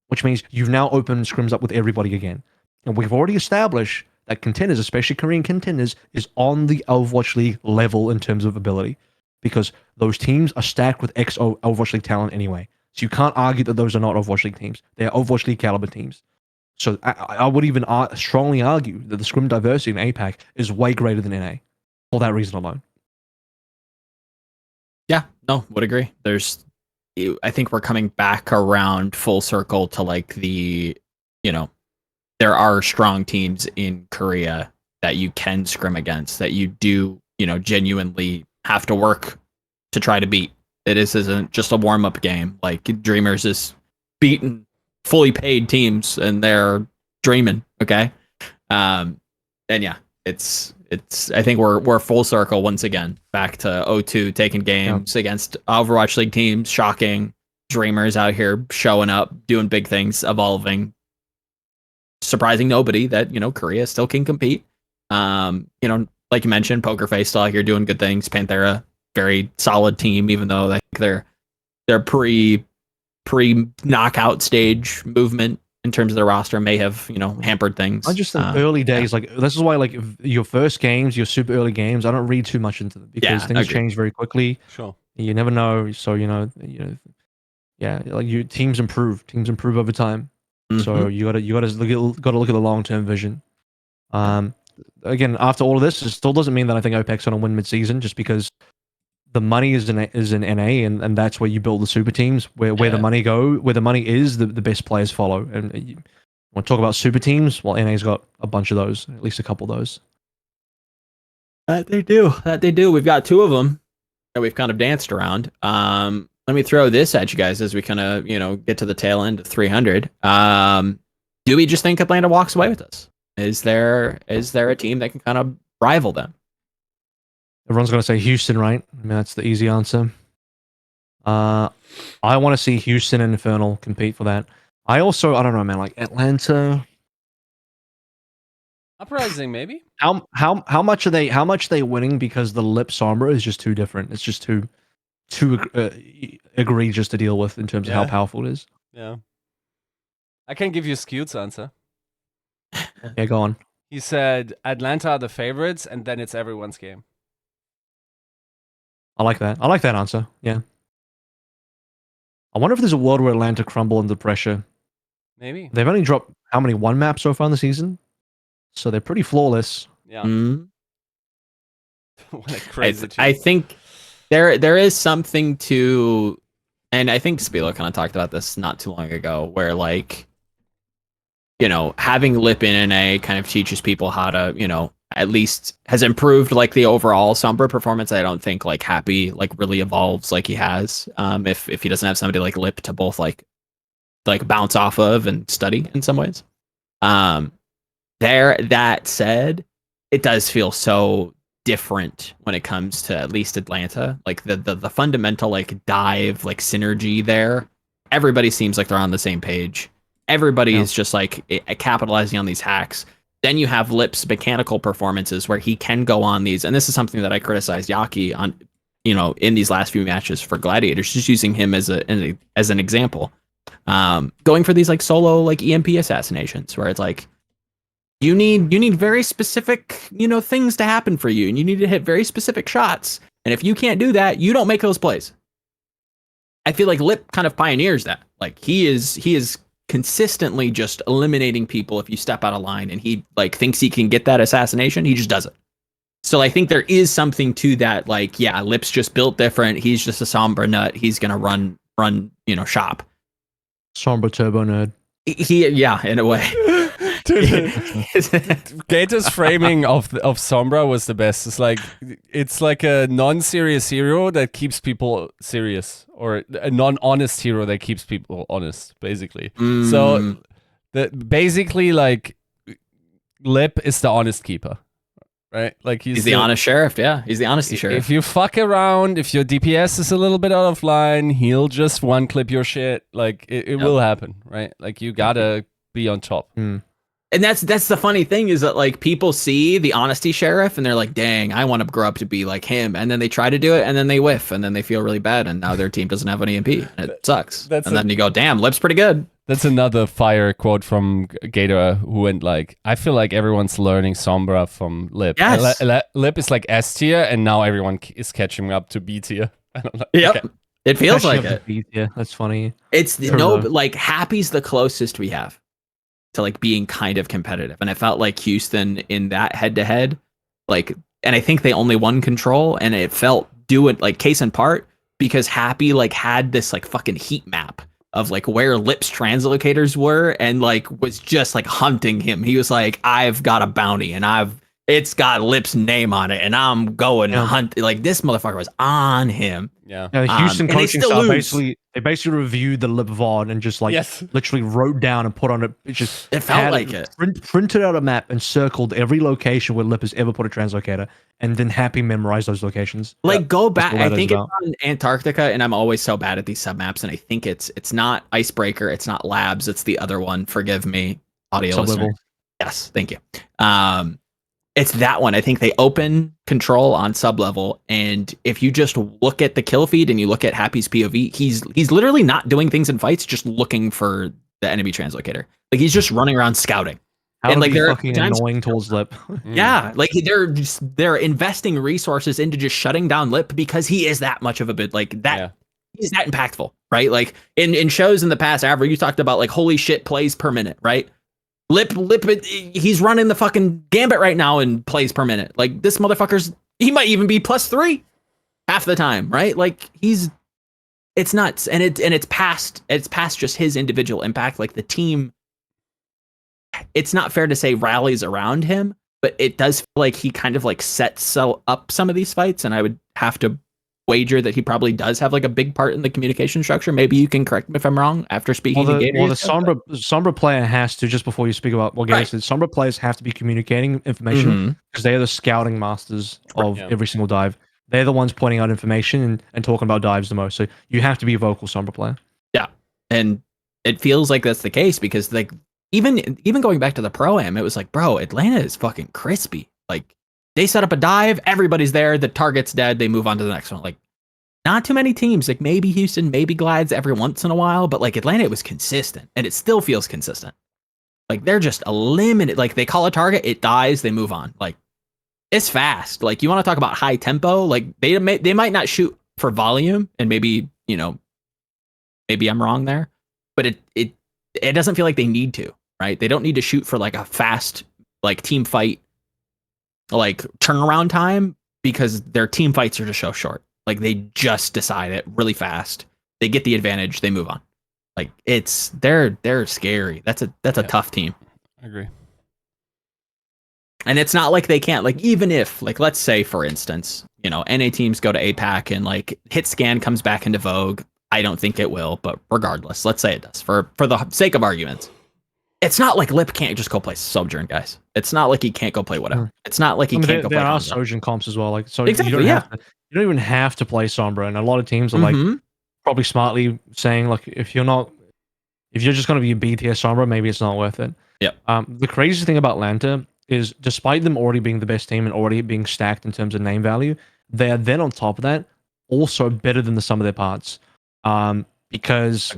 which means you've now opened scrims up with everybody again. And we've already established that Contenders, especially Korean Contenders, is on the Overwatch League level in terms of ability, because those teams are stacked with Overwatch League talent anyway. So you can't argue that those are not Overwatch League teams. They're Overwatch League caliber teams. So I would even strongly argue that the scrim diversity in APAC is way greater than NA for that reason alone. Yeah, no, would agree. I think we're coming back around full circle to like there are strong teams in Korea that you can scrim against, that you do, genuinely have to work to try to beat. It isn't just a warm-up game. Like Dreamers is beating fully paid teams and they're dreaming. Okay. And yeah, it's I think we're full circle once again back to O2 taking games against Overwatch League teams, shocking. Dreamers out here showing up, doing big things, evolving, surprising nobody that Korea still can compete. You know, like you mentioned, Poker Face still out here doing good things. Panthera, very solid team, even though I think their pre knockout stage movement in terms of their roster may have, you know, hampered things. I just think early days, like this is why, like your first games, your super early games, I don't read too much into them because things change very quickly. Sure, you never know. So yeah, like your teams improve over time. So you gotta look at the long term vision. Again, after all of this, it still doesn't mean that I think OPEC's gonna win mid-season, just because the money is in NA, and that's where you build the super teams. Where the money is, the best players follow. And you want to talk about super teams? Well, NA's got a bunch of those, at least a couple of those. That they do. We've got 2 of them that we've kind of danced around. Let me throw this at you guys as we kind of, you know, get to the tail end of 300. Do we just think Atlanta walks away with this? Is there a team that can kind of rival them? Everyone's going to say Houston, right? I mean, that's the easy answer. I want to see Houston and Infernal compete for that. I don't know, man. Like Atlanta, Uprising, maybe. How much are they winning because the Lip Sombra is just too different? It's just too egregious to deal with in terms of how powerful it is. Yeah. I can give you Skeut's answer. Yeah, go on. He said Atlanta are the favorites, and then it's everyone's game. I like that. I like that answer. Yeah. I wonder if there's a world where Atlanta crumble under pressure. Maybe. They've only dropped how many 1 maps so far in the season? So they're pretty flawless. Yeah. What a crazy I think there is something to, and I think Spilo kind of talked about this not too long ago, where like, you know, having Lip in NA kind of teaches people how to, you know, at least has improved like the overall Sombra performance. I don't think like Happy like really evolves like he has. If he doesn't have somebody like Lip to both like bounce off of and study in some ways. That said, it does feel so different when it comes to at least Atlanta. Like the fundamental like dive, like synergy there. Everybody seems like they're on the same page. Everybody is just like capitalizing on these hacks. Then you have Lip's mechanical performances where he can go on these, and this is something that I criticized Yaki on, you know, in these last few matches for Gladiators, just using him as an example. Going for these like solo like EMP assassinations where it's like you need very specific, you know, things to happen for you, and you need to hit very specific shots. And if you can't do that, you don't make those plays. I feel like Lip kind of pioneers that. Like he is consistently just eliminating people if you step out of line, and he like thinks he can get that assassination, he just does it. So I think there is something to that. Like, yeah, Lip's just built different. He's just a Sombra nut. He's gonna run, you know, shop. Sombra turbo nerd. Yeah, in a way. Dude, Gator's framing of Sombra was the best. It's like a non-serious hero that keeps people serious, or a non-honest hero that keeps people honest, basically. So basically like Lip is the honest keeper, right? Like he's the honest sheriff. Yeah, he's the honesty sheriff. If you fuck around, if your DPS is a little bit out of line, he'll just one clip your shit. Like it will happen, right? Like you gotta be on top. And that's the funny thing is that like people see the honesty sheriff and they're like, dang, I want to grow up to be like him. And then they try to do it and then they whiff and then they feel really bad. And now their team doesn't have an EMP. It sucks. Then you go, damn, Lip's pretty good. That's another fire quote from Gator, who went like, I feel like everyone's learning Sombra from Lip. Yes. Lip is like S tier and now everyone is catching up to B tier. I don't know. Yep. Okay. It feels like it. Yeah, that's funny. It's like Happy's the closest we have to like being kind of competitive, and I felt like Houston in that head-to-head, like, and I think they only won control, and it felt like case in part because Happy like had this like fucking heat map of like where Lip's translocators were, and like was just like hunting him. He was like, I've got a bounty and it's got Lip's name on it and I'm going to hunt. Like this motherfucker was on him. Yeah. The Houston coaching staff basically reviewed the Lip VOD and just like literally wrote down and put on it. It felt like it. Printed out a map and circled every location where Lip has ever put a translocator, and then Happy memorized those locations. Like go back. I think it's on Antarctica, and I'm always so bad at these submaps, and I think it's not Icebreaker, it's not Labs, it's the other one. Forgive me, audio listener. Yes, thank you. It's that one. I think they open control on sub level, and if you just look at the kill feed and you look at Happy's POV, he's literally not doing things in fights, just looking for the enemy translocator. Like he's just running around scouting. How and like they're fucking annoying towards Lip. Yeah, like they're investing resources into just shutting down Lip because he is that much of a bit like that. Yeah. He's that impactful, right? Like in shows in the past, Avro, you talked about like holy shit plays per minute, right? Lip, he's running the fucking gambit right now in plays per minute. Like this motherfucker's, he might even be +3 half the time, right? Like it's nuts, and it's past just his individual impact. Like the team, it's not fair to say rallies around him, but it does feel like he kind of like sets up some of these fights, and I would have to wager that he probably does have like a big part in the communication structure. Maybe you can correct me if I'm wrong after speaking to Gator. Well, the Sombra player has to, just before you speak about what Gator said, Sombra players have to be communicating information because they are the scouting masters of every single dive. They're the ones pointing out information and talking about dives the most. So you have to be a vocal Sombra player. Yeah. And it feels like that's the case because like even going back to the Pro-Am, it was like, bro, Atlanta is fucking crispy. Like they set up a dive, everybody's there, the target's dead, they move on to the next one. Like not too many teams, like maybe Houston, maybe Glides every once in a while, but like Atlanta, it was consistent, and it still feels consistent. Like they're just eliminated. Like they call a target, it dies, they move on. Like it's fast. Like you want to talk about high tempo? Like they might not shoot for volume, and maybe maybe I'm wrong there, but it doesn't feel like they need to, right? They don't need to shoot for like a fast like team fight, like turnaround time, because their team fights are just so short. Like they just decide it really fast. They get the advantage. They move on. Like they're scary. That's a tough team. I agree. And it's not like they can't, like, even if, like, let's say for instance, NA teams go to APAC and like hit scan comes back into vogue. I don't think it will, but regardless, let's say it does for the sake of arguments. It's not like Lip can't just go play Sojourn, guys. It's not like he can't go play whatever. It's not like he can't go play. There are Sojourn comps as well. Like so, exactly, you don't even have to play Sombra, and a lot of teams are like probably smartly saying like if you're just going to be a B tier Sombra, maybe it's not worth it. Yeah. The craziest thing about Lanta is, despite them already being the best team and already being stacked in terms of name value, they are then on top of that also better than the sum of their parts. Because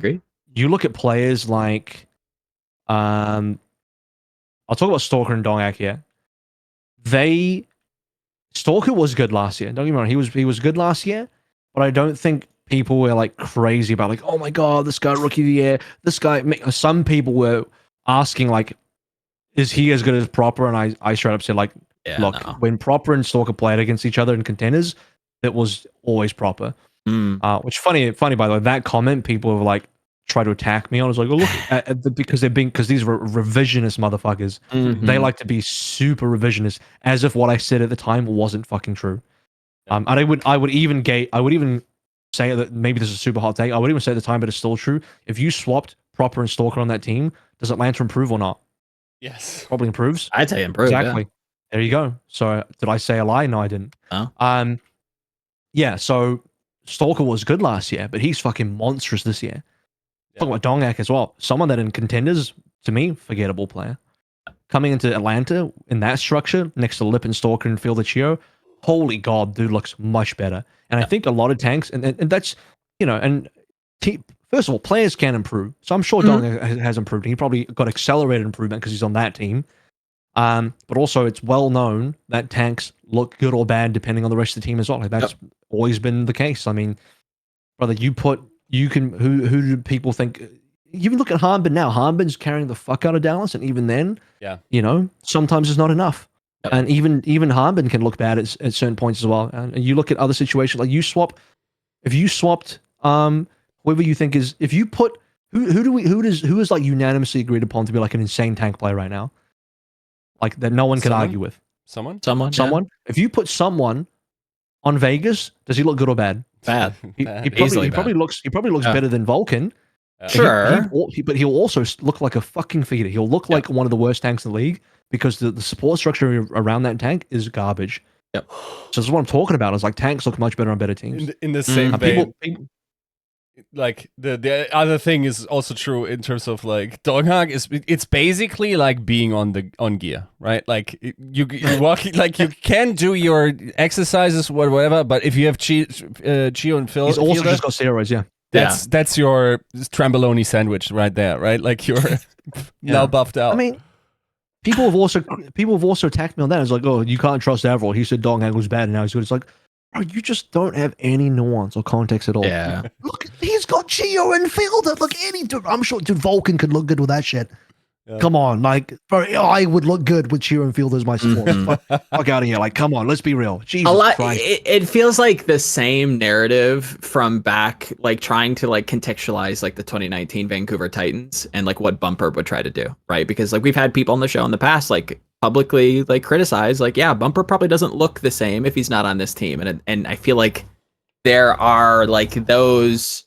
you look at players like, I'll talk about Stalker and Dongak here. Stalker was good last year. Don't get me wrong, he was good last year, but I don't think people were like crazy about like, oh my god, this guy rookie of the year. This guy. Some people were asking like, is he as good as Proper? And I straight up said like, look, when Proper and Stalker played against each other in Contenders, it was always Proper. Which funny by the way, that comment people have like try to attack me on. I was like, oh look, because these were revisionist motherfuckers. They like to be super revisionist, as if what I said at the time wasn't fucking true. And I would even say that maybe this is a super hot take. I would even say at the time, but it's still true. If you swapped Proper and Stalker on that team, does Atlanta improve or not? Yes, probably improves. I'd say improve. Exactly. Yeah. There you go. So did I say a lie? No, I didn't. Oh. Yeah. So Stalker was good last year, but he's fucking monstrous this year. Talk about Dongak as well. Someone that in Contenders, to me, forgettable player. Coming into Atlanta in that structure, next to Lip and Stalker and Field of Chio, holy god, dude looks much better. And I think a lot of tanks, and that's, first of all, players can improve. So I'm sure Dongak has improved. He probably got accelerated improvement because he's on that team. But also it's well known that tanks look good or bad depending on the rest of the team as well. Like that's always been the case. I mean, brother, who do people think? You look at Hanbin now. Hanbin's carrying the fuck out of Dallas, and even then, sometimes it's not enough. Yep. And even Hanbin can look bad at certain points as well. And you look at other situations, like if you swapped whoever you think is, if you put who is like unanimously agreed upon to be like an insane tank player right now, like that no one can argue with. Someone. Yeah. If you put someone on Vegas, does he look good or bad? Bad. He probably looks better than Vulcan. Sure. But he'll also look like a fucking feeder. He'll look like one of the worst tanks in the league because the support structure around that tank is garbage. Yep. So this is what I'm talking about. Is like tanks look much better on better teams. In the same vein. like the other thing is also true in terms of like Donghak it's basically like being on gear, right? Like you walk like you can do your exercises whatever, but if you have Chio and Phil, he's also just got steroids. Yeah, that's your tramboloni sandwich right there, right? Like you're now buffed out. I mean, people have also attacked me on that. It's like, oh, you can't trust AVRL. He said Donghak was bad and now he's good. It's like, bro, you just don't have any nuance or context at all. Yeah. Look, he's got Chio and Phil. Look, I'm sure Vulcan could look good with that shit. Yeah. Come on, like, bro, I would look good with Chio and Field as my support. Fuck out of here. Like, come on, let's be real. Jesus Christ. It feels like the same narrative from back, like trying to like contextualize like the 2019 Vancouver Titans and like what Bumper would try to do, right? Because like we've had people on the show in the past like publicly like criticize, like, yeah, Bumper probably doesn't look the same if he's not on this team, and I feel like there are like those.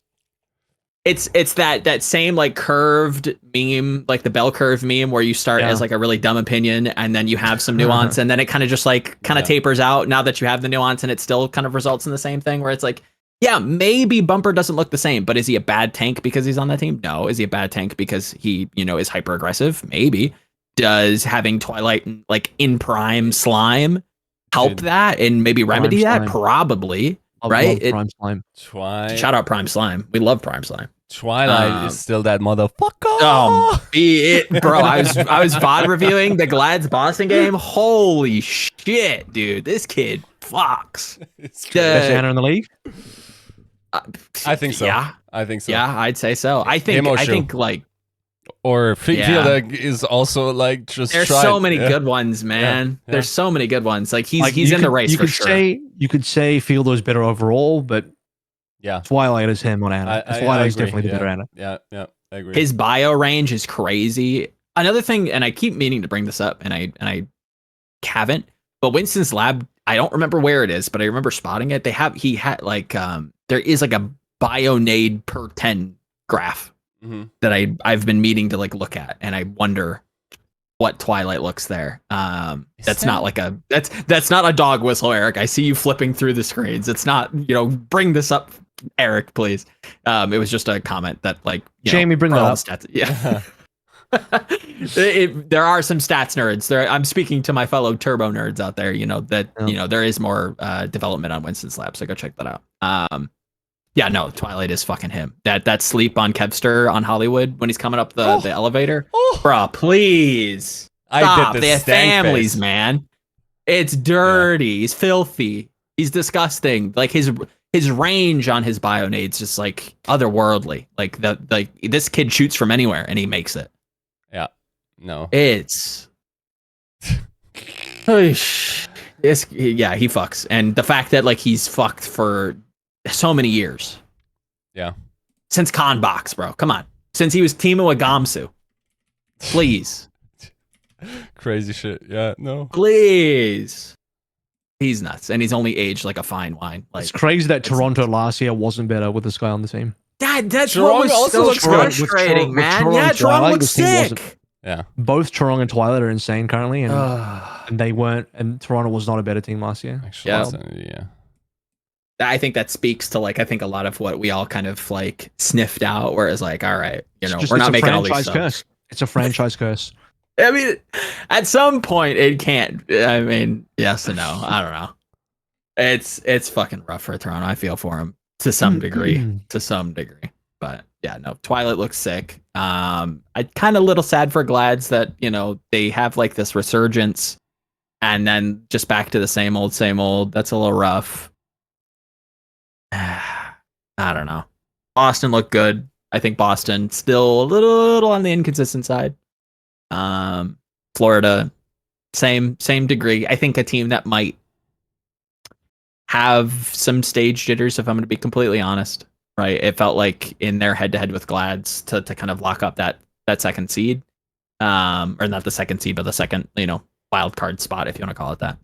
It's that same like curved meme, like the bell curve meme, where you start as like a really dumb opinion and then you have some nuance and then it kind of just like tapers out now that you have the nuance, and it still kind of results in the same thing where it's like, yeah, maybe Bumper doesn't look the same, but is he a bad tank because he's on that team? No. Is he a bad tank because he, is hyper aggressive? Maybe. Does having Twilight like in prime slime help that and maybe remedy that? Probably. Right? Prime Slime. Shout out Prime Slime. We love Prime Slime. Twilight is still that motherfucker. Bro. I was VOD reviewing the Glad's Boston game. Holy shit, dude! This kid fucks. Best center in the league. I think so. Yeah, I think so. Yeah, I'd say so. I think like. Or Fielder is also like just. There's so many good ones, man. Yeah. There's so many good ones. Like he's in the race for sure. You could say Fielder's better overall, but Twilight is him on Ana. Twilight is definitely the better Ana. Yeah, I agree. His bio range is crazy. Another thing, and I keep meaning to bring this up, and I haven't. But Winston's lab, I don't remember where it is, but I remember spotting it. He had like there is like a bio nade per 10 graph. That I've been meaning to like look at, and I wonder what Twilight looks there. That's not a dog whistle, Eric. I see you flipping through the screens. It's not, bring this up, Eric, please. It was just a comment that like Jamie, bring that up. Stats, yeah. There are some stats nerds there. I'm speaking to my fellow turbo nerds out there. There is more development on Winston's lab, so go check that out. Yeah, no, Twilight is fucking him. That sleep on Kevster on Hollywood when he's coming up the elevator. Bruh, please. Stop. They have families, man. It's dirty. Yeah. He's filthy. He's disgusting. Like his range on his bionades just like otherworldly. Like this kid shoots from anywhere and he makes it. Yeah. No. It's he fucks. And the fact that like he's fucked for so many years. Yeah. Since Conbox, bro. Come on. Since he was teaming with Gamsu. Please. Crazy shit. Yeah, no. Please. He's nuts. And he's only aged like a fine wine. Like, it's crazy that Toronto last year wasn't better with this guy on the team. That's Toronto what was so frustrating, man. Yeah, Toronto looks sick. Yeah. Both Toronto and Twilight are insane currently, and they weren't, and Toronto was not a better team last year. Actually, yeah. I think that speaks to like, I think a lot of what we all kind of like sniffed out, where it's like, all right, we're not making all these curse. It's a franchise curse. I mean, at some point it can't. I mean, yes and no. I don't know. It's fucking rough for Toronto. I feel for him to some degree. But yeah, no. Twilight looks sick. I kind of little sad for Glads that they have like this resurgence, and then just back to the same old. That's a little rough. I don't know. Boston looked good. I think Boston still a little on the inconsistent side. Florida, same degree. I think a team that might have some stage jitters, if I'm going to be completely honest. Right? It felt like in their head-to-head with Glads to kind of lock up that second seed, or not the second seed, but the second wild card spot, if you want to call it that.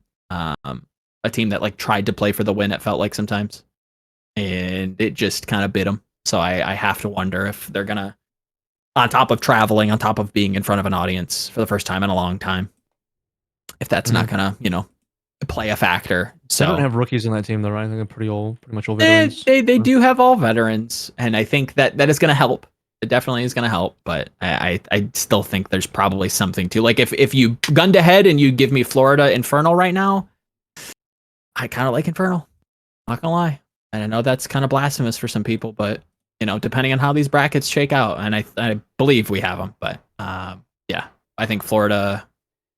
A team that like tried to play for the win. It felt like sometimes. And it just kind of bit them. So I have to wonder if they're going to, on top of traveling, on top of being in front of an audience for the first time in a long time, if that's not going to, play a factor. So they don't have rookies in that team, though, right? I think they're pretty much all veterans. They do have all veterans, and I think that is going to help. It definitely is going to help, but I still think there's probably something to, like, if you gunned ahead and you give me Florida Infernal right now, I kind of like Infernal. Not gonna lie, and I know that's kind of blasphemous for some people, but depending on how these brackets shake out, and I believe we have them, but yeah, I think Florida.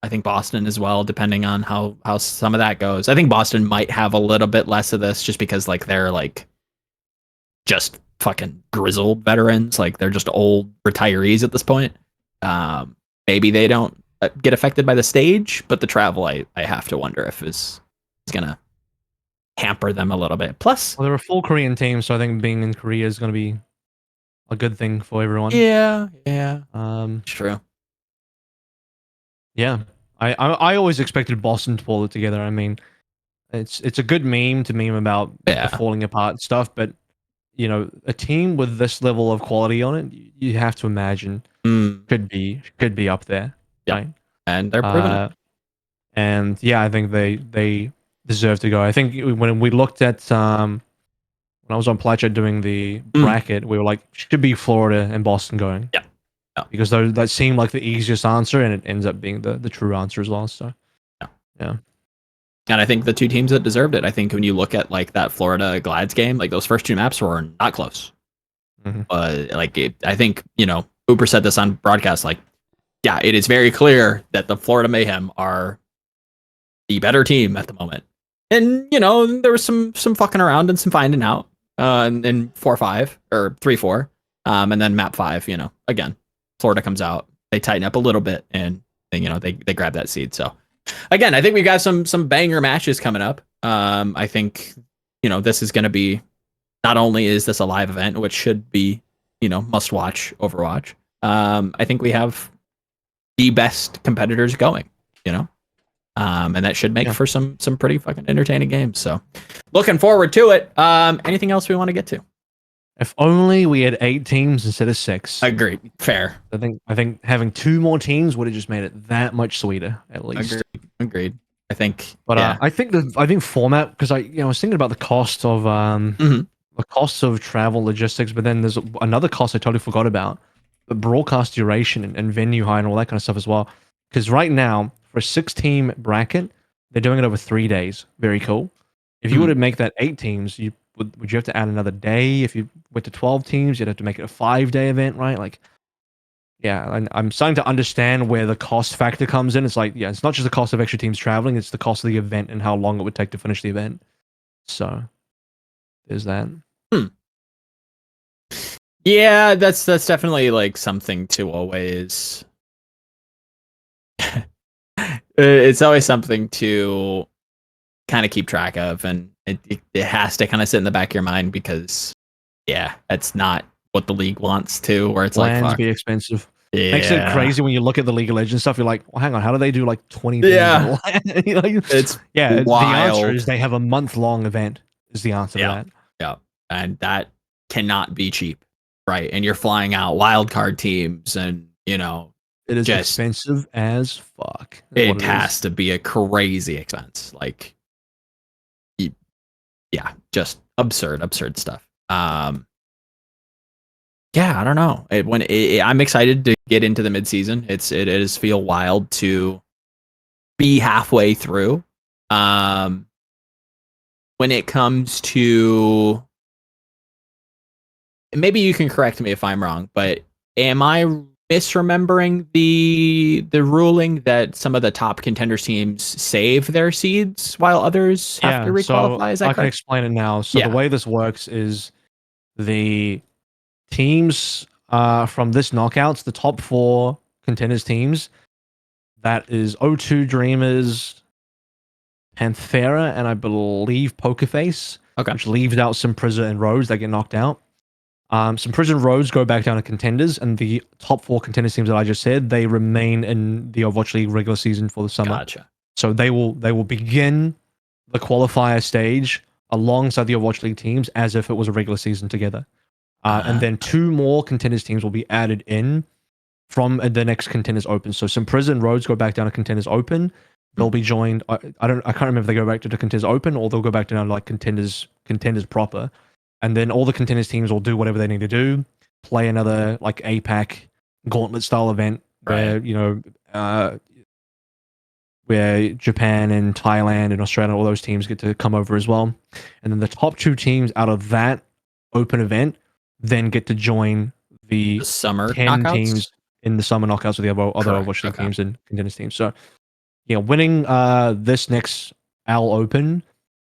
I think Boston as well, depending on how some of that goes. I think Boston might have a little bit less of this just because like they're like just fucking grizzled veterans. Like they're just old retirees at this point. Maybe they don't get affected by the stage, but the travel I have to wonder if is gonna hamper them a little bit. Plus, they're a full Korean team, so I think being in Korea is gonna be a good thing for everyone. Yeah. True. Yeah. I always expected Boston to pull it together. I mean, it's a good meme to meme about the falling apart stuff, but a team with this level of quality on it, you have to imagine could be up there. Yeah, right? And they're proving it. And yeah, I think they deserve to go. I think when we looked at when I was on Plychat doing the bracket, we were like, should be Florida and Boston going. Yeah. Because that seemed like the easiest answer, and it ends up being the true answer as well. So, yeah. And I think the two teams that deserved it. I think when you look at like that Florida Glads game, like those first two maps were not close. I think Uber said this on broadcast. Like, yeah, it is very clear that the Florida Mayhem are the better team at the moment. And there was some fucking around and some finding out in 4-5 or 3-4, and then map 5. Again. Florida comes out, they tighten up a little bit, and they grab that seed. So again, I think we've got some banger matches coming up. I think this is going to be, not only is this a live event, which should be must watch Overwatch. I think we have the best competitors going. And that should make for some pretty fucking entertaining games. So looking forward to it. Anything else we want to get to? If only we had 8 teams instead of 6. Agreed. Fair. I think having 2 more teams would have just made it that much sweeter, at least. Agreed. I think. But I think format, because I was thinking about the cost of the costs of travel logistics, but then there's another cost I totally forgot about: the broadcast duration and venue hire and all that kind of stuff as well. Because right now, for a 6-team bracket, they're doing it over 3 days. Very cool. If you were to make that 8 teams, would you have to add another day? If you went to 12 teams, you'd have to make it a 5-day event, right? Like, yeah, I'm starting to understand where the cost factor comes in. It's like, it's not just the cost of extra teams traveling, it's the cost of the event and how long it would take to finish the event. So, there's that. Yeah, that's definitely like something to always. It's always something to kind of keep track of, and it has to kind of sit in the back of your mind because that's not what the league wants to, where it's Lands like fuck. Be expensive. Makes it crazy when you look at the League of Legends stuff. You're like, well, hang on, how do they do like 20 it's wild. The answer is they have a month-long event is the answer to that. Yeah, and that cannot be cheap, right? And you're flying out wildcard teams, and it is expensive as fuck. It has to be a crazy expense. Like, just absurd stuff. I don't know. I'm excited to get into the midseason. It does feel wild to be halfway through. When it comes to, maybe you can correct me if I'm wrong, but am I misremembering the ruling that some of the top contenders teams save their seeds while others have to requalify? Is that correct? I can explain it now. So the way this works is the teams from this knockouts, the top 4 contenders teams, that is O2, Dreamers, Panthera, and I believe Pokerface, which leaves out some Prison and Rhodes that get knocked out. Some Prison Roads go back down to contenders, and the top 4 contenders teams that I just said, they remain in the Overwatch League regular season for the summer. Gotcha. So they will begin the qualifier stage alongside the Overwatch League teams as if it was a regular season together. And then 2 more contenders teams will be added in from the next Contenders Open. So some Prison Roads go back down to Contenders Open. they'll be joined. I can't remember if they go back to the Contenders Open or they'll go back to like Contenders proper, and then all the Contenders teams will do whatever they need to do, play another like APAC gauntlet style event where where Japan and Thailand and Australia, all those teams get to come over as well, and then the top 2 teams out of that open event then get to join the summer 10 knockouts? Teams in the summer knockouts with the other Overwatch League teams and Contenders teams. So, yeah, winning this next AL Open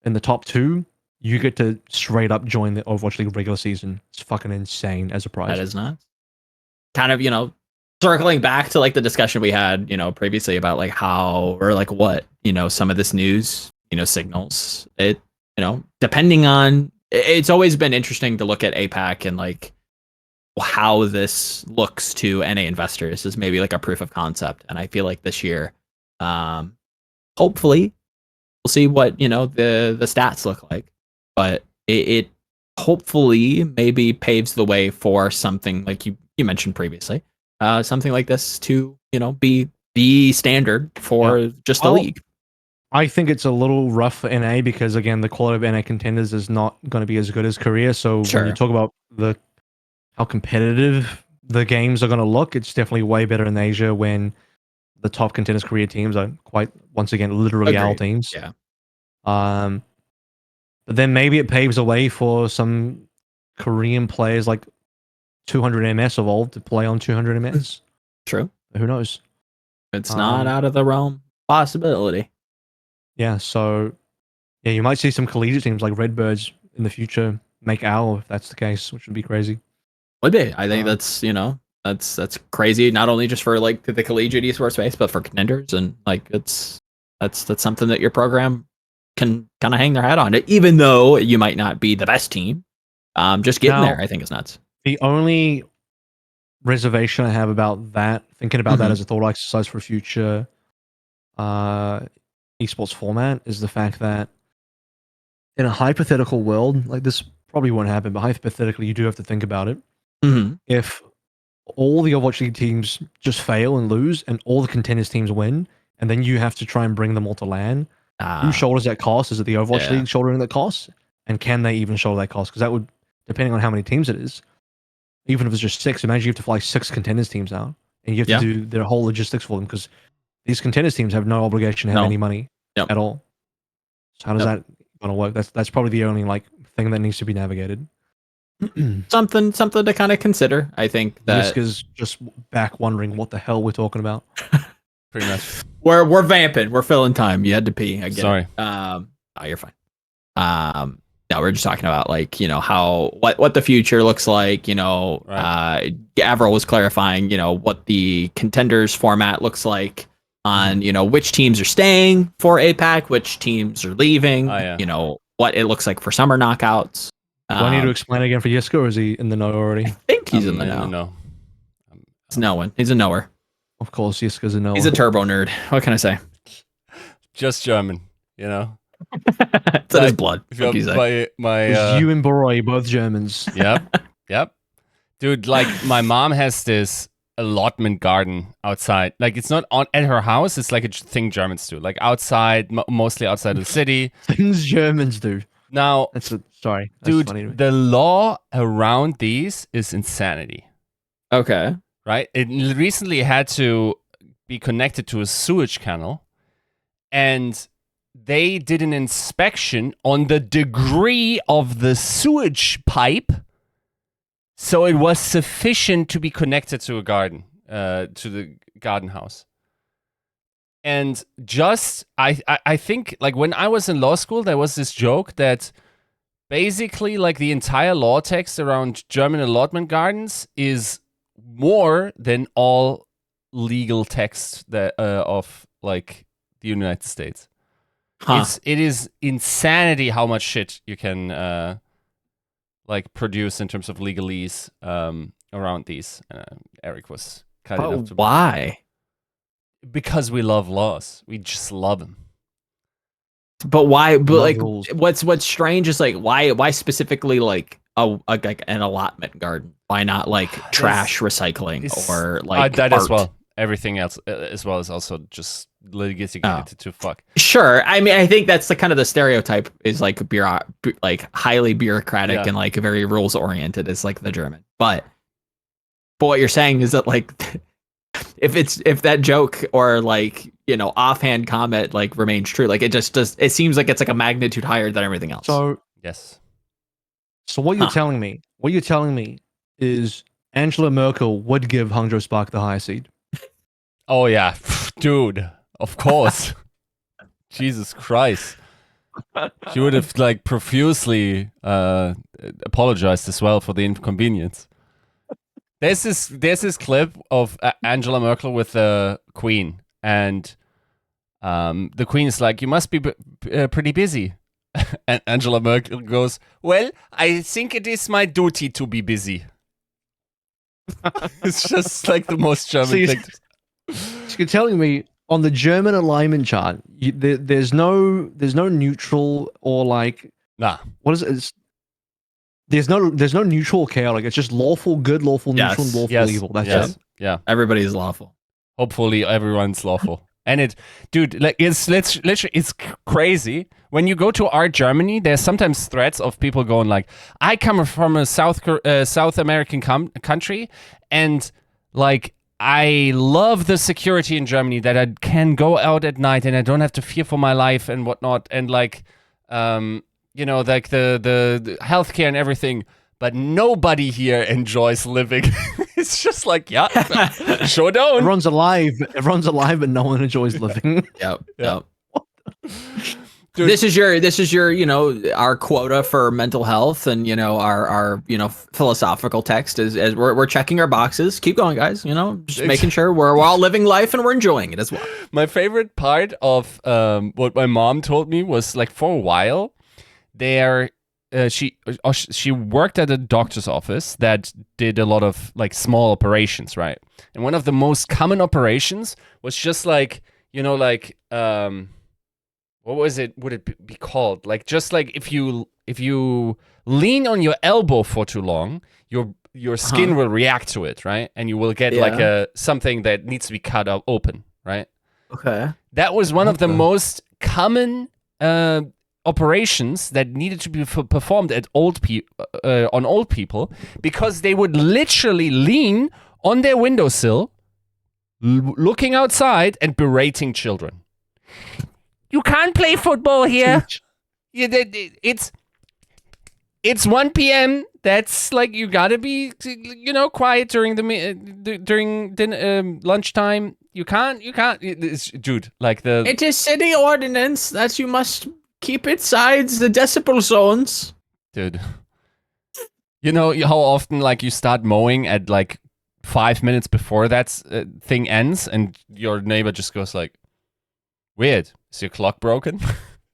in the top 2, you get to straight up join the Overwatch League regular season. It's fucking insane as a prize. That is not. Kind of, circling back to like the discussion we had, previously about like how or like what, some of this news, signals. It, depending on, it's always been interesting to look at APAC and like how this looks to NA investors as maybe like a proof of concept. And I feel like this year, hopefully we'll see what, the stats look like, but it hopefully maybe paves the way for something like you mentioned previously, something like this to, be the standard for just the league. I think it's a little rough for NA because, again, the quality of NA contenders is not going to be as good as Korea. So when you talk about how competitive the games are going to look, it's definitely way better in Asia when the top Contenders Korea teams are quite, once again, literally AL teams. Yeah. But then maybe it paves the way for some Korean players like 200 MS Evolved to play on 200 MS. True. Who knows? It's not out of the realm possibility. Yeah, so you might see some collegiate teams like Redbirds in the future make AL if that's the case, which would be crazy. Would be. I think that's that's crazy. Not only just for like the collegiate esports space, but for contenders, and like that's something that your program can kind of hang their hat on. Even though you might not be the best team, just getting there, I think is nuts. The only reservation I have about that, thinking about that as a thought exercise for future esports format, is the fact that in a hypothetical world, like this probably won't happen, but hypothetically, you do have to think about it. If all the Overwatch League teams just fail and lose, and all the Contenders teams win, and then you have to try and bring them all to LAN, who shoulders that cost? Is it the Overwatch League shouldering that cost? And can they even shoulder that cost? Because that would, depending on how many teams it is, even if it's just 6, imagine you have to fly 6 Contenders teams out, and you have to do their whole logistics for them, because these Contenders teams have no obligation to have any money at all. So how does that going to work? That's probably the only like thing that needs to be navigated. something to kind of consider. I think that Yiska's just back wondering what the hell we're talking about. Pretty much. We're vamping. We're filling time. You had to pee again. Sorry. Oh, you're fine. No, we're just talking about like, what the future looks like, AVRL was clarifying, what the contenders format looks like on, which teams are staying for APAC, which teams are leaving, what it looks like for summer knockouts. Do I need to explain again for Yiska, or is he in the know already? I think he's in the know. He's knowing. He's a knower. Of course, Yiska's a knower. He's a turbo nerd. What can I say? Just German, It's in his blood. My you and Boroy, both Germans. Yep. Dude, like my mom has this allotment garden outside. Like it's not at her house. It's like a thing Germans do. Like outside, mostly outside of the city. Things Germans do. Now, sorry, dude, the law around these is insanity. Okay. Right? It recently had to be connected to a sewage canal, and they did an inspection on the degree of the sewage pipe, so it was sufficient to be connected to a garden, to the garden house. And just, I think, like when I was in law school, there was this joke that basically like the entire law text around German allotment gardens is more than all legal text that of like the United States. It is insanity how much shit you can like produce in terms of legalese around these. Eric was cutting up to why? Because we love laws. We just love them. But why? But like, what's strange is like why specifically like like an allotment garden? Why not like trash recycling or like that art? as well? Everything else as well is also just litigated to fuck. Sure. I mean, I think that's the kind of the stereotype is like highly bureaucratic and like very rules oriented is like the German. But what you're saying is that like if that joke or like, you know, offhand comment like remains true, like it seems like it's like a magnitude higher than everything else. So yes. So what you're telling me is Angela Merkel would give Hangzhou Spark the higher seed. Oh yeah, dude. Of course. Jesus Christ. She would have like profusely apologized as well for the inconvenience. There's this clip of Angela Merkel with the Queen, and the Queen is like, "You must be pretty busy." And Angela Merkel goes, "Well, I think it is my duty to be busy." It's just like the most German thing. So you're telling me on the German alignment chart, there's no neutral or like what is it? There's no neutral chaotic. It's just lawful good, lawful neutral, and lawful evil. That's it. Yeah. Everybody's lawful. Hopefully, everyone's lawful. And it's crazy. When you go to our Germany, there's sometimes threats of people going like, I come from a South American country, and like I love the security in Germany that I can go out at night and I don't have to fear for my life and whatnot, and like you know, like the healthcare and everything. But nobody here enjoys living. It's just like, sure don't. Everyone's alive, but no one enjoys living. Yep. Dude. This is your, you know, our quota for mental health, and you know our you know philosophical text is as we're checking our boxes. Keep going, guys. You know, just making sure we're all living life and we're enjoying it as well. My favorite part of what my mom told me was like for a while there. She worked at a doctor's office that did a lot of like small operations, right? And one of the most common operations was just like, you know, like what was it? Would it be called? Like just like if you lean on your elbow for too long, your skin will react to it, right? And you will get like something that needs to be cut up open, right? Okay. That was one of the most common operations that needed to be performed at on old people, because they would literally lean on their windowsill, looking outside and berating children. You can't play football here. It's 1 p.m. That's like you gotta be, you know, quiet during lunchtime. You can't. Dude, like the. It is city ordinance that you must keep it sides the decibel zones. Dude. You know how often like you start mowing at like 5 minutes before that thing ends, and your neighbor just goes like, "Weird, is your clock broken?"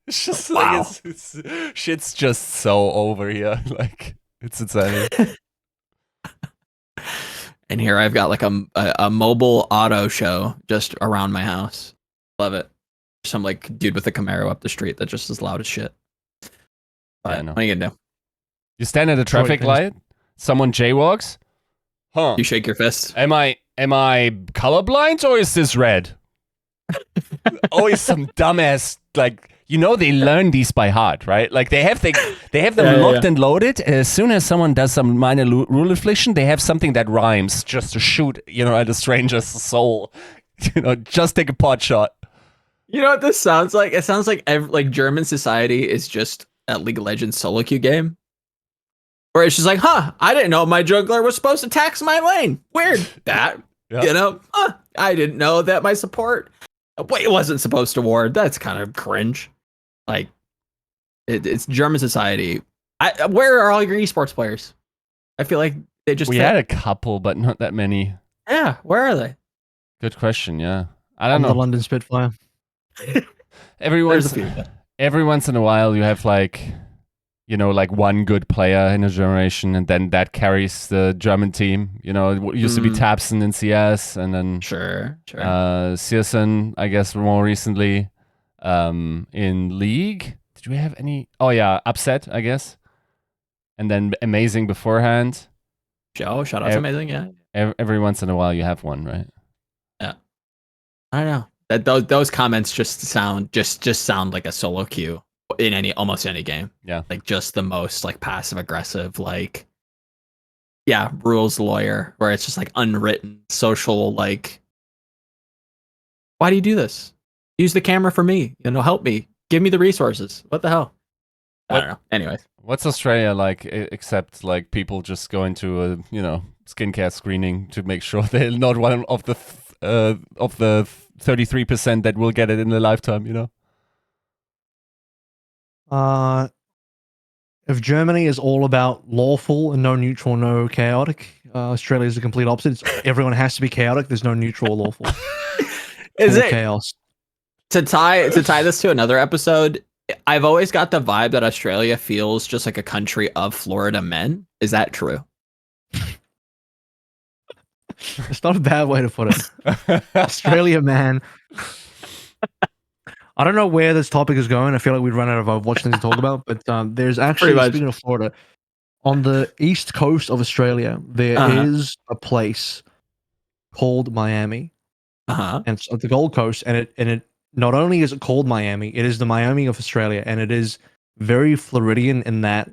It's just like it's shit's just so over here. Like it's insane. And here I've got like a mobile auto show just around my house. Love it. Some like dude with a Camaro up the street that just is loud as shit. But what are you gonna do? You stand at a traffic light, someone jaywalks, You shake your fist. Am I colorblind or is this red? Always some dumbass, like, you know, they learn these by heart, right? Like they have them locked and loaded. As soon as someone does some minor rule infliction, they have something that rhymes just to shoot, you know, at a stranger's soul. You know, just take a pot shot. You know what this sounds like? It sounds like like German society is just a League of Legends solo queue game. Where it's just like, I didn't know my jungler was supposed to tax my lane. Weird. That, you know, I didn't know that my support wasn't supposed to ward. That's kind of cringe. Like, it's German society. Where are all your esports players? I feel like they just... We had a couple, but not that many. Yeah, where are they? Good question, yeah. I don't know. The London Spitfire. Every once in a while, you have like, you know, like one good player in a generation, and then that carries the German team. You know, it used to be Tabson in CS, and then Searson, I guess, more recently. In League, did we have any? Oh yeah, Upset, I guess, and then Amazing beforehand. Shout out to Amazing, yeah. Every once in a while, you have one, right? Yeah. I don't know. That those comments just sound like a solo queue in almost any game. Yeah. Like just the most like passive aggressive, like rules lawyer, where it's just like unwritten social, like, why do you do this? Use the camera for me, help me. Give me the resources. What the hell? I don't know. Anyways. What's Australia like, except like people just going to a skincare screening to make sure they're not one of the 33% that will get it in their lifetime, If Germany is all about lawful and no neutral, no chaotic, Australia is the complete opposite. Everyone has to be chaotic. There's no neutral or lawful. Is it chaos? To tie this to another episode, I've always got the vibe that Australia feels just like a country of Florida men. Is that true? It's not a bad way to put it. Australia, man. I don't know where this topic is going. I feel like we'd run out of Overwatch things to talk about, but there's actually, speaking of Florida, on the east coast of Australia, there is a place called Miami. And it's at the Gold Coast, and it not only is it called Miami, it is the Miami of Australia, and it is very Floridian in that.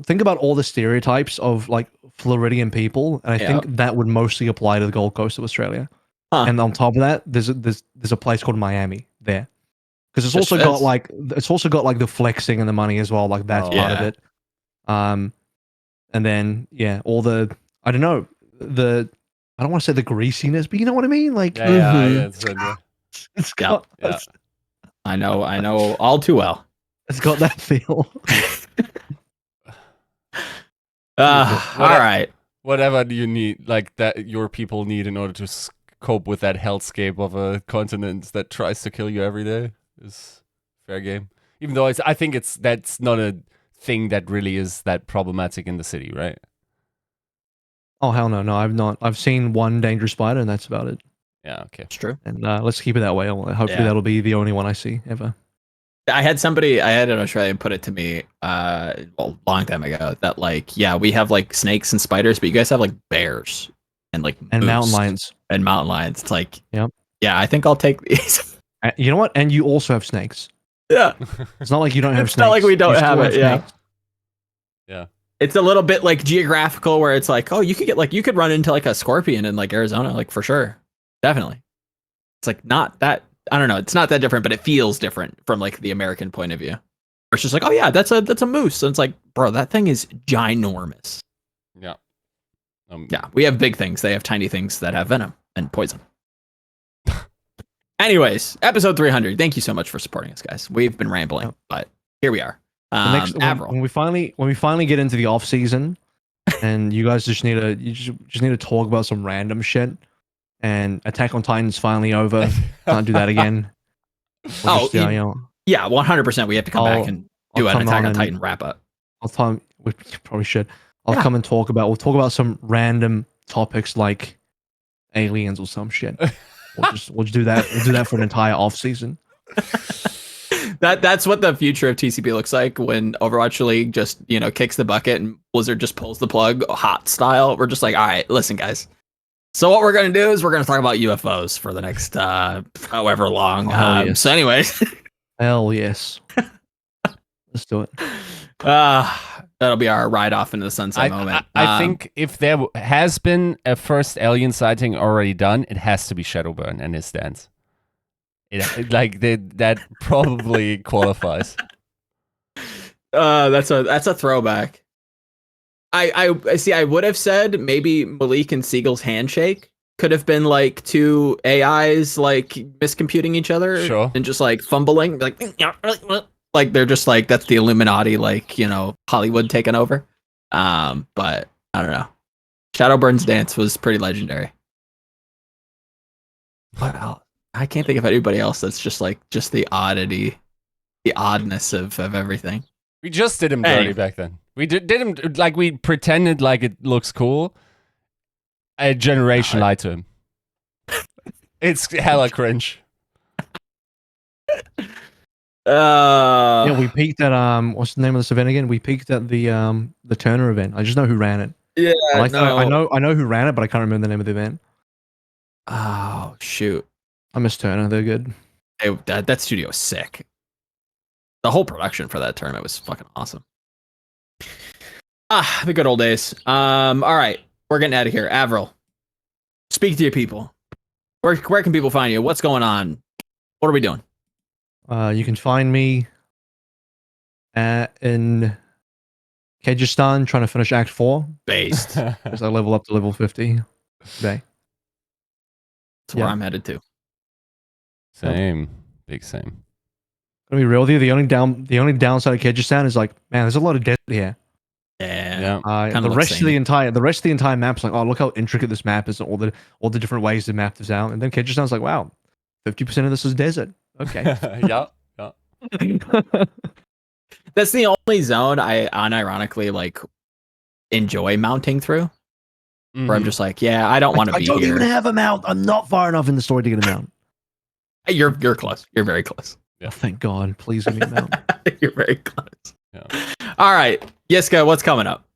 Think about all the stereotypes of like Floridian people, and I think that would mostly apply to the Gold Coast of Australia. And on top of that, there's a place called Miami there, because it's also got like the flexing and the money as well. Like that's part of it. And then all the I don't want to say the greasiness, but you know what I mean. Like it's got. I know all too well. It's got that feel. All right. Whatever do you need, like that your people need in order to cope with that hellscape of a continent that tries to kill you every day is fair game. Even though I think that's not a thing that really is that problematic in the city, right? Oh hell no, I've not. I've seen one dangerous spider, and that's about it. Yeah, okay, it's true. And let's keep it that way. Hopefully that'll be the only one I see ever. I had an Australian put it to me a long time ago that like, we have like snakes and spiders, but you guys have like bears and like mountain lions. And mountain lions. It's like, yeah, I think I'll take these. You know what? And you also have snakes. Yeah. It's not like you don't have snakes. It's not like we don't have it. Yeah. Yeah. It's a little bit like geographical where it's like, you could run into like a scorpion in like Arizona, like for sure. Definitely. It's like not that, I don't know. It's not that different, but it feels different from like the American point of view. It's just like, that's a moose. And it's like, bro, that thing is ginormous. Yeah. We have big things. They have tiny things that have venom and poison. Anyways, episode 300. Thank you so much for supporting us, guys. We've been rambling, but here we are. When we finally get into the off season, and you guys just need to talk about some random shit. And Attack on Titan's finally over. Can't do that again. 100%. We have to come back and do an Attack on Titan wrap up. We probably should. Come and talk about. We'll talk about some random topics like aliens or some shit. We'll just do that. We'll do that for an entire off season. That's what the future of TCP looks like when Overwatch League just kicks the bucket and Blizzard just pulls the plug hot style. We're just like, all right, listen, guys. So what we're gonna do is we're gonna talk about UFOs for the next however long. Yes. So, anyways, hell yes, let's do it. That'll be our ride off into the sunset moment. I think if there has been a first alien sighting already done, it has to be Shadowburn and his stance. That probably qualifies. That's a throwback. I see. I would have said maybe Malik and Siegel's handshake could have been like two AIs like miscomputing each other, sure, and just like fumbling, like they're just like that's the Illuminati, like Hollywood taking over. But I don't know. Shadowburn's dance was pretty legendary. What else? I can't think of anybody else that's just the oddity, the oddness of everything. We just did him dirty back then. We did him like we pretended like it looks cool. A generation lied to him. It's hella cringe. We peaked at what's the name of this event again? We peaked at the Turner event. I just know who ran it. Yeah, I know who ran it, but I can't remember the name of the event. Oh shoot. I miss Turner. They're good. That studio is sick. The whole production for that tournament was fucking awesome. The good old days. All right, we're getting out of here. AVRL, speak to your people. Where can people find you? What's going on? What are we doing? You can find me in Kyrgyzstan trying to finish Act 4. Based. As I level up to level 50 today. That's where I'm headed to. Same. Big same. Gonna be real with you. The only downside of Kyrgyzstan is like, man, there's a lot of desert here. Yeah. The rest of the entire map's like, oh, look how intricate this map is, all the different ways the map is out. And then Kyrgyzstan's like, wow, 50% of this is desert. Okay. Yeah. That's the only zone I unironically like enjoy mounting through. Mm-hmm. Where I'm just like, yeah, I don't want to be here. I don't even have a mount. I'm not far enough in the story to get a mount. You're close. You're very close. Yeah. Oh, thank God. Please give me a mount. You're very close. Yeah. All right. Yeska, what's coming up?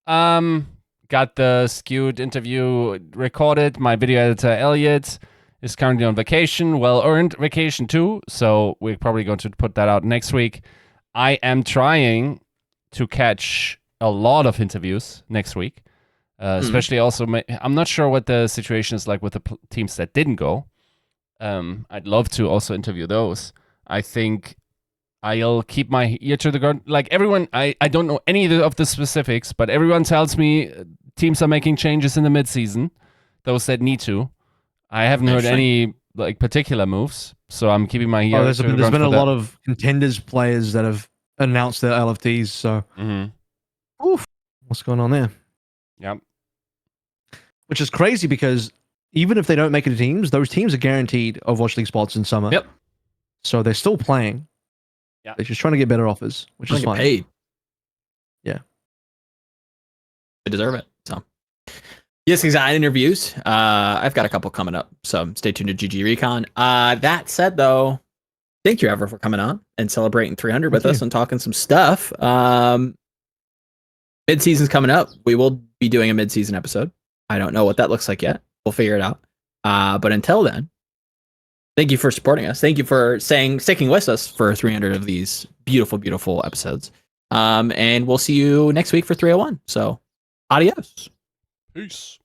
Got the skewed interview recorded. My video editor, Elliot, is currently on vacation. Well-earned vacation too. So we're probably going to put that out next week. I am trying to catch a lot of interviews next week. Especially also, I'm not sure what the situation is like with the teams that didn't go. I'd love to also interview those. I think I'll keep my ear to the ground. Like everyone, I don't know any of the specifics, but everyone tells me teams are making changes in the midseason. Those that need to. I haven't heard any like particular moves, so I'm keeping my ear. There's been a lot of contenders players that have announced their LFTs. So, oof, what's going on there? Yep. Which is crazy because even if they don't make it to teams, those teams are guaranteed Overwatch League spots in summer. Yep. So they're still playing. Yeah. They're just trying to get better offers, which is fine. Paid. Yeah. They deserve it. So, yes, exact interviews. I've got a couple coming up, so stay tuned to GG Recon. That said, though, thank you, Ever, for coming on and celebrating 300 with us and talking some stuff. Mid-season's coming up. We will be doing a mid-season episode. I don't know what that looks like yet. We'll figure it out. But until then, thank you for supporting us. Thank you for sticking with us for 300 of these beautiful, beautiful episodes. And we'll see you next week for 301. So, adios. Peace.